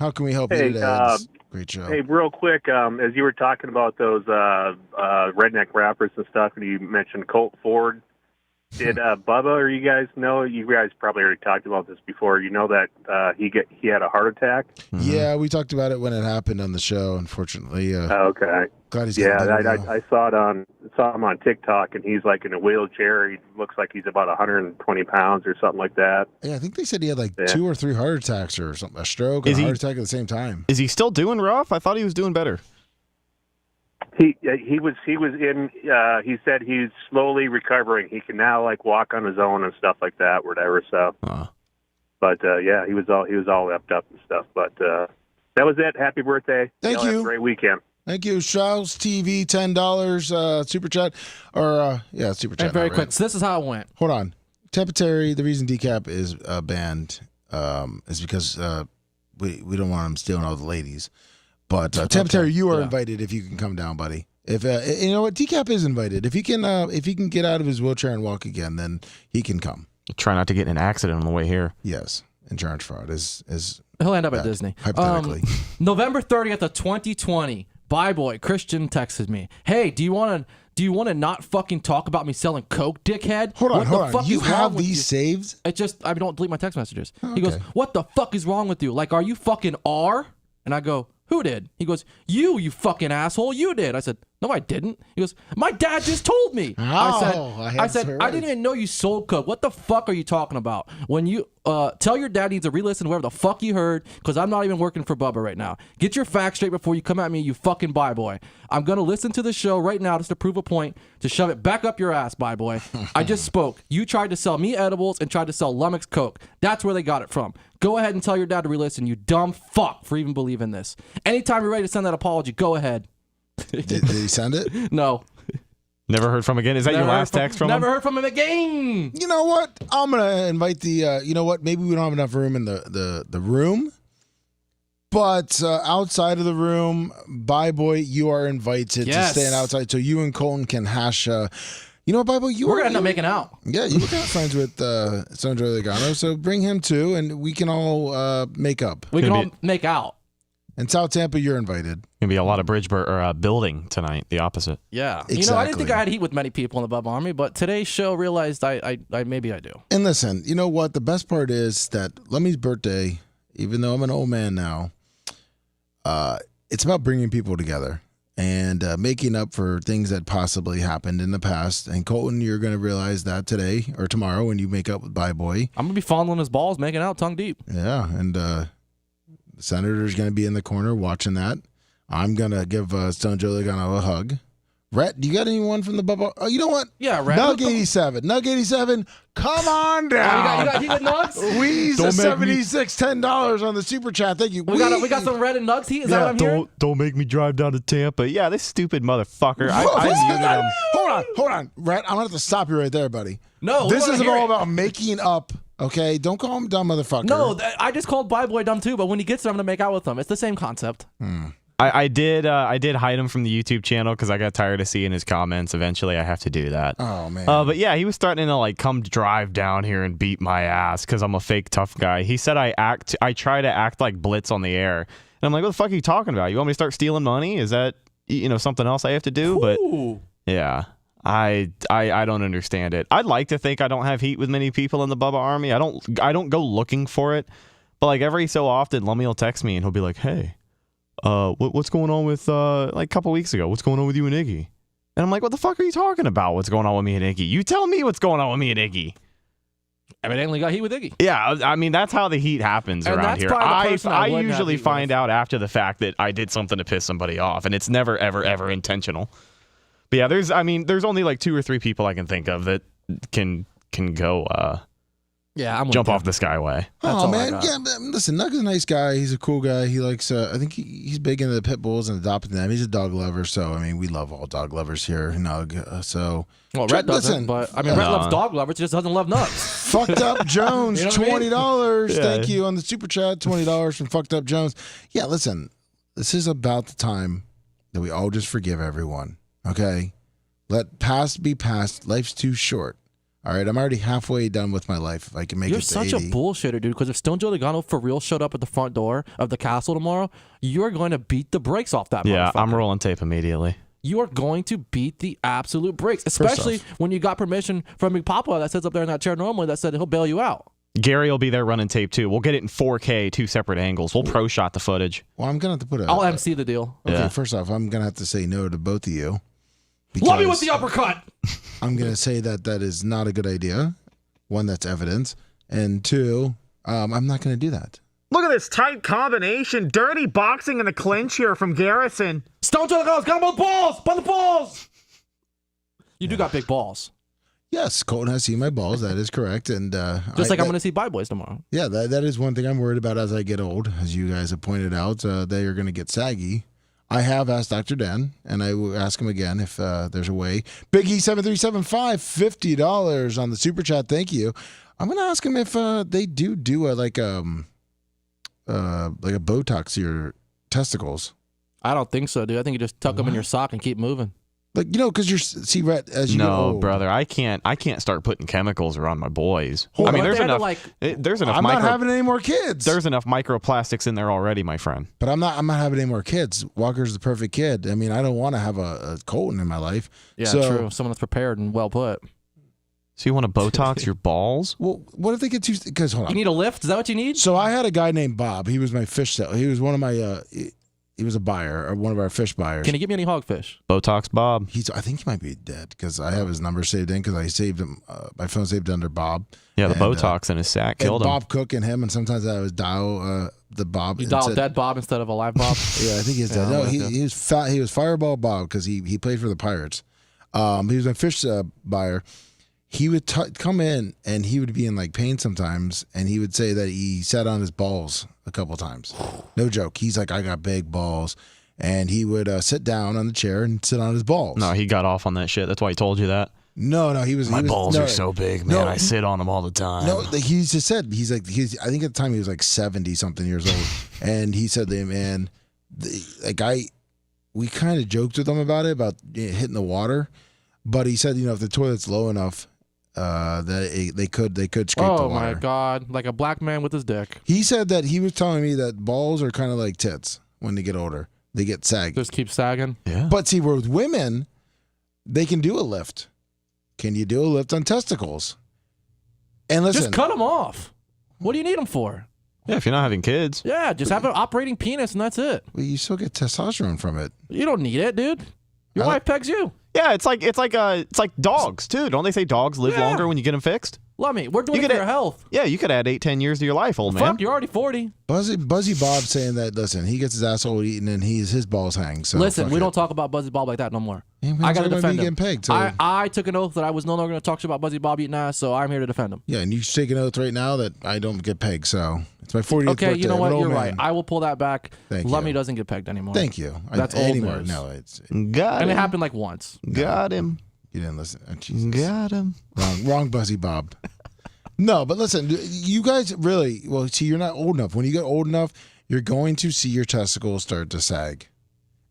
How can we help you today? Great show.
Hey, real quick, as you were talking about those redneck rappers and stuff, and you mentioned Colt Ford, did Bubba or you guys know? You guys probably already talked about this before. You know that he had a heart attack.
Yeah, we talked about it when it happened on the show. Unfortunately,
okay.
Glad he's
I saw him on TikTok, and he's like in a wheelchair. He looks like he's about 120 pounds or something like that.
Yeah, I think they said he had like 2 or 3 heart attacks or something, a stroke and a heart attack at the same time.
Is he still doing rough? I thought he was doing better.
He was in. He said he's slowly recovering. He can now like walk on his own and stuff like that, whatever. So, but he was all wrapped up and stuff. But that was it. Happy birthday!
Thank you.
Have a great weekend.
Thank you, Strauss TV, $10 super chat or super chat.
And very quick. So this is how it went.
Hold on, Terry. The reason D-Cap is banned is because we don't want him stealing all the ladies. But Terry, you are invited if you can come down, buddy. If you know what, D-Cap is invited. If he can get out of his wheelchair and walk again, then he can come.
Try not to get in an accident on the way here.
Yes, insurance fraud is
he'll end up at Disney.
Hypothetically,
November 30th of 2020. Bye boy. Christian texted me. Hey, do you want to not fucking talk about me selling coke, dickhead?
Hold on. You have these saved?
I don't delete my text messages. Okay. He goes, what the fuck is wrong with you? Like, are you fucking R? And I go, who did? He goes, you fucking asshole, you did. I said, no, I didn't. He goes, my dad just told me. I said, I didn't even know you sold coke. What the fuck are you talking about? When you tell your dad needs to re-listen to whatever the fuck you heard, because I'm not even working for Bubba right now. Get your facts straight before you come at me, you fucking bye boy. I'm going to listen to the show right now just to prove a point, to shove it back up your ass, bye boy. I just spoke. You tried to sell me edibles and tried to sell Lummox coke. That's where they got it from. Go ahead and tell your dad to re-listen, you dumb fuck, for even believing this. Anytime you're ready to send that apology, go ahead.
Did he send it?
No.
Never heard from again? Is that your last text from him?
Never heard from him again.
You know what? I'm going to invite you know what? Maybe we don't have enough room in the room. But outside of the room, bye boy, you are invited to stand outside so you and Colton can hash You know what, Bible?
We're gonna end up making out.
Yeah, you were kind of friends with Sandro Legano, so bring him too, and we can all make up.
We can all make out.
In South Tampa, you're invited.
Gonna be a lot of bridge building tonight. The opposite.
Yeah.
Exactly.
You know, I didn't think I had heat with many people in the Bubba Army, but today's show realized I maybe I do.
And listen, you know what? The best part is that Lummy's birthday, even though I'm an old man now, it's about bringing people together and making up for things that possibly happened in the past. And Colton, you're going to realize that today or tomorrow when you make up with Bye Boy.
I'm going to be fondling his balls, making out tongue deep.
Yeah, and the Senator's going to be in the corner watching that. I'm going to give Stone Joe Legano a hug. Rhett, do you got anyone from the Bubba? Oh, you know what?
Yeah, Rhett.
Nug 87. Nug 87, come on down.
You got heat with Nugs?
We's a $76.10 on the super chat. Thank you.
We got some Red and Nugs heat. Is that what I'm hearing?
Don't make me drive down to Tampa. Yeah, this stupid motherfucker. I muted him.
Hold on. Rhett, I'm going to have to stop you right there, buddy.
No,
this isn't all about making up, okay? Don't call him dumb motherfucker.
No, I just called Bye Boy dumb too, but when he gets there, I'm going to make out with him. It's the same concept.
I did hide him from the YouTube channel because I got tired of seeing his comments. Eventually, I have to do that.
Oh, man.
But yeah, he was starting to come drive down here and beat my ass because I'm a fake tough guy. He said I try to act like Blitz on the air. And I'm like, what the fuck are you talking about? You want me to start stealing money? Is that something else I have to do?
Ooh.
But yeah, I don't understand it. I'd like to think I don't have heat with many people in the Bubba Army. I don't go looking for it. But every so often, Lummy will text me and he'll be like, hey, what's going on with a couple weeks ago? What's going on with you and Iggy? And I'm like, what the fuck are you talking about? What's going on with me and Iggy? You tell me what's going on with me and Iggy.
Evidently got heat with Iggy.
Yeah, I mean that's how the heat happens
And
around
that's
here.
probably the person I wouldn't have
usually
heat
find out after the fact that I did something to piss somebody off, and it's never ever intentional. But yeah, there's only 2 or 3 people I can think of that can go
Yeah, I'm
jump off the skyway.
Oh, man. Yeah, listen, Nug is a nice guy. He's a cool guy. He likes, I think he's big into the pit bulls and adopting them. He's a dog lover. So, I mean, we love all dog lovers here, Nug.
Well, Rhett doesn't, but I mean, Rhett loves dog lovers, just doesn't love nuts.
Fucked Up Jones,
You know what I mean?
$20.
Yeah.
Thank you on the super chat. $20 from Fucked Up Jones. Yeah, listen, this is about the time that we all just forgive everyone. Okay? Let past be past. Life's too short. All right, I'm already halfway done with my life. If I can make
You're
it to
such
80.
a bullshitter, dude. Because if Stone Joe Legano for real showed up at the front door of the castle tomorrow, you're going to beat the brakes off that
Yeah,
motherfucker.
I'm rolling tape immediately.
You are going to beat the absolute brakes, especially when you got permission from McPapa that sits up there in that chair normally that said he'll bail you out.
Gary will be there running tape too. We'll get it in 4K, 2 separate angles. We'll pro shot the footage.
Well, I'm going to have to put
I'll MC the deal.
Okay,
Yeah.
first off, I'm going to have to say no to both of you.
Love me with
because
the uppercut.
I'm going to say that is not a good idea. One, that's evidence. And 2, I'm not going to do that.
Look at this tight combination. Dirty boxing in the clinch here from Garrison.
Stone Joe Legano's got him on the balls. By the balls. You do got big balls.
Yes, Colton has seen my balls. That is correct. And
Just like I'm going to see Bye Boys tomorrow.
Yeah, that is one thing I'm worried about as I get old. As you guys have pointed out, they are going to get saggy. I have asked Dr. Dan, and I will ask him again if there's a way. Big E7375, $50 on the super chat. Thank you. I'm going to ask him if they do a Botox to your testicles.
I don't think so, dude. I think you just tuck them in your sock and keep moving.
Because Rhett, as you get old.
Brother, I can't start putting chemicals around my boys.
Hold
I mean,
on.
there's enough.
I'm not having any more kids.
There's enough microplastics in there already, my friend.
But I'm not having any more kids. Walker's the perfect kid. I mean, I don't want to have a Colton in my life.
Yeah, true. Someone that's prepared and well put.
So you want to Botox your balls?
Well, what if they get too? Because hold on,
you need a lift. Is that what you need?
So I had a guy named Bob. He was my fish seller. He was one of my. He was a buyer or one of our fish buyers.
Can you give me any hogfish?
Botox Bob.
I think he might be dead because I have his number saved in because I saved him. My phone saved under Bob.
Yeah, the Botox in his sack killed him.
Bob Cook and him, and sometimes I would dial the Bob.
You dial dead Bob instead of a live Bob.
Yeah, I think he's dead. No, he was fat. He was Fireball Bob because he played for the Pirates. He was a fish buyer. He would come in and he would be in pain sometimes, and he would say that he sat on his balls a couple times. No joke. He's like, I got big balls, and he would sit down on the chair and sit on his balls.
No, he got off on that shit. That's why he told you that.
No, he was.
My balls are so big, man. I sit on them all the time.
No, he just said I think at the time he was 70 something years old, and he said, "Man, we kind of joked with him about it, about hitting the water." But he said, if the toilet's low enough, that they could scrape the water.
Oh my God! Like a black man with his dick.
He said that he was telling me that balls are kind of like tits when they get older. They get saggy.
Just keep sagging.
Yeah.
But see, with women, they can do a lift. Can you do a lift on testicles? And listen,
just cut them off. What do you need them for?
Yeah, if you're not having kids.
Yeah, just have an operating penis and that's it.
Well, you still get testosterone from it.
You don't need it, dude. Your wife pegs you.
Yeah, it's like dogs too. Don't they say dogs live longer when you get them fixed?
Lummy, we're doing it for your health.
Yeah, you could add 8-10 years to your life, old man.
Fuck, you're already 40.
Buzzy Bob saying that. Listen, he gets his asshole eaten and his balls hang. So
listen, we don't talk about Buzzy Bob like that no more.
Yeah,
I gotta defend him.
Getting pegged, so.
I took an oath that I was no longer gonna talk shit about Buzzy Bob eating ass, so I'm here to defend him.
Yeah, and you take an oath right now that I don't get pegged. So it's my 40th birthday.
Okay, you know what?
You're
right. I will pull that back.
Thank
Lummy
you.
doesn't get pegged anymore.
Thank you.
That's old
anymore.
news.
No, it's
got
and
him.
it happened like once.
Got him.
You didn't listen. Oh, Jesus.
Got him.
Wrong, Buzzy Bob. No, but listen, you guys really, well, see, you're not old enough. When you get old enough, you're going to see your testicles start to sag.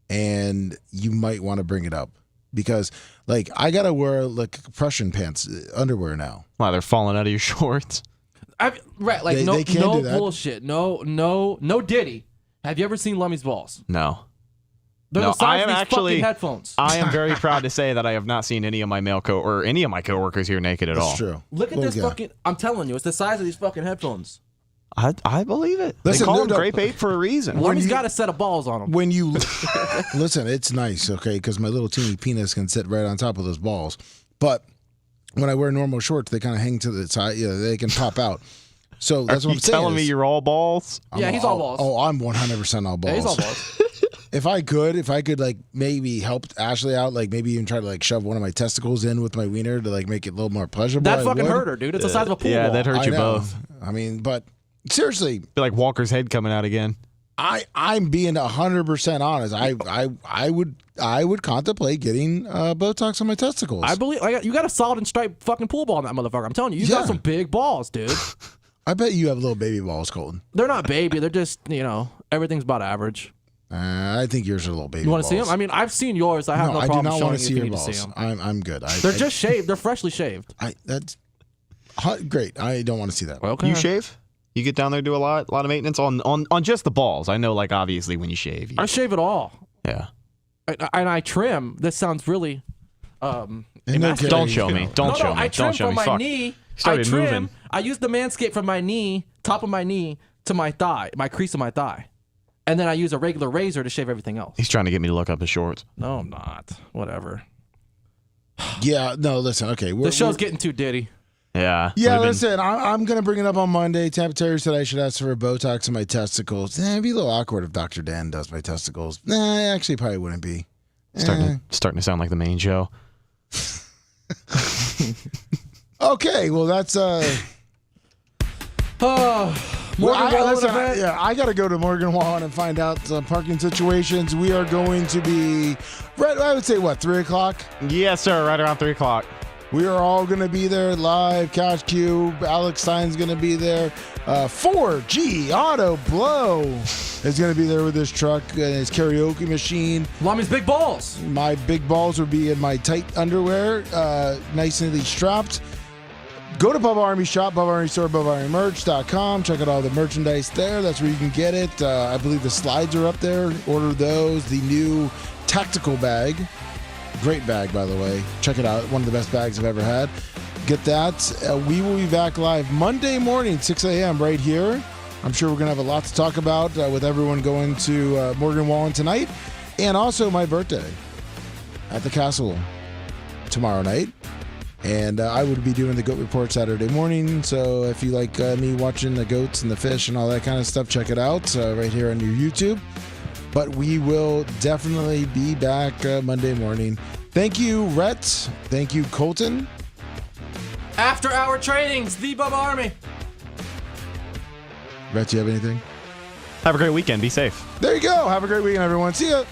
And you might want to bring it up. Because, like, I got to wear, like, compression pants, underwear now.
Wow, they're falling out of your shorts.
Right, like,
They can't
no
do that.
bullshit. No Diddy. Have you ever seen Lummy's balls?
No.
They're the size of these fucking headphones.
I am very proud to say that I have not seen any of my any of my coworkers here naked at all.
That's true.
Look at this fucking, I'm telling you, it's the size of these fucking headphones.
I believe it.
Listen,
they call them
no.
Grape 8 for a reason.
Lummy's got a set of balls on him.
When you listen, it's nice, okay, because my little teeny penis can sit right on top of those balls. But when I wear normal shorts, they kind of hang to the side. Yeah, they can pop out. So that's
Are
what
you
I'm saying.
telling me you're all balls?
Yeah, he's all balls.
Oh, I'm 100% all balls.
Yeah, he's all balls.
If I could like maybe help Ashley out, like maybe even try to like shove one of my testicles in with my wiener to like make it a little more pleasurable.
That
I
fucking
would.
hurt her, dude. It's the size of a pool
Yeah,
ball.
that hurt
I
you
know.
both.
I mean, but seriously,
Be like Walker's head coming out again.
I'm being 100% honest. I would contemplate getting Botox on my testicles.
I believe you got a solid and striped fucking pool ball in that motherfucker. I'm telling you, you got some big balls, dude.
I bet you have little baby balls, Colton.
They're not baby. They're just, everything's about average.
I think yours are little baby.
You want
balls.
to see them? I mean, I've seen yours. I have no problem
I do not
showing
want to
you
see
if
your
you need to
balls.
see them.
I'm good.
They're just shaved. They're freshly shaved.
That's great. I don't want to see that.
Okay.
You shave? You get down there, do a lot of maintenance on just the balls. I know, like obviously when you shave.
I shave it all.
Yeah.
And I trim. This sounds really.
Don't
show me. Don't show me.
I trim
Don't show
from
me.
my
Fuck.
knee.
Started
I trim.
moving.
I use the Manscaped from my knee, top of my knee, to my thigh, my crease of my thigh. And then I use a regular razor to shave everything else.
He's trying to get me to look up his shorts.
No, I'm not. Whatever.
Yeah, no, listen, okay.
The show's getting too Diddy.
Yeah.
Yeah, listen, I'm going to bring it up on Monday. Tampa Terry said I should ask for a Botox in my testicles. It'd be a little awkward if Dr. Dan does my testicles. Actually, probably wouldn't be.
Starting to sound like the main show.
Okay, well, that's... I got to go to Morgan Wallen and find out some parking situations. We are going to be, I would say, 3 o'clock?
Yes, sir, right around 3 o'clock.
We are all going to be there live. Couch Cube, Alex Stein's going to be there. 4G Auto Blow is going to be there with his truck and his karaoke machine.
Lummy's big balls.
My big balls will be in my tight underwear, nice and strapped. Go to Bubba Army Shop, Bubba Army Store, BubbaArmyMerch.com. Check out all the merchandise there. That's where you can get it. I believe the slides are up there. Order those. The new tactical bag. Great bag, by the way. Check it out. One of the best bags I've ever had. Get that. We will be back live Monday morning, 6 a.m. right here. I'm sure we're going to have a lot to talk about with everyone going to Morgan Wallen tonight. And also my birthday at the castle tomorrow night. And I would be doing the Goat Report Saturday morning. So if you like me watching the goats and the fish and all that kind of stuff, check it out right here on your YouTube. But we will definitely be back Monday morning. Thank you, Rhett. Thank you, Colton.
After hour trainings, the Bubba Army.
Rhett, do you have anything?
Have a great weekend. Be safe.
There you go. Have a great weekend, everyone. See ya.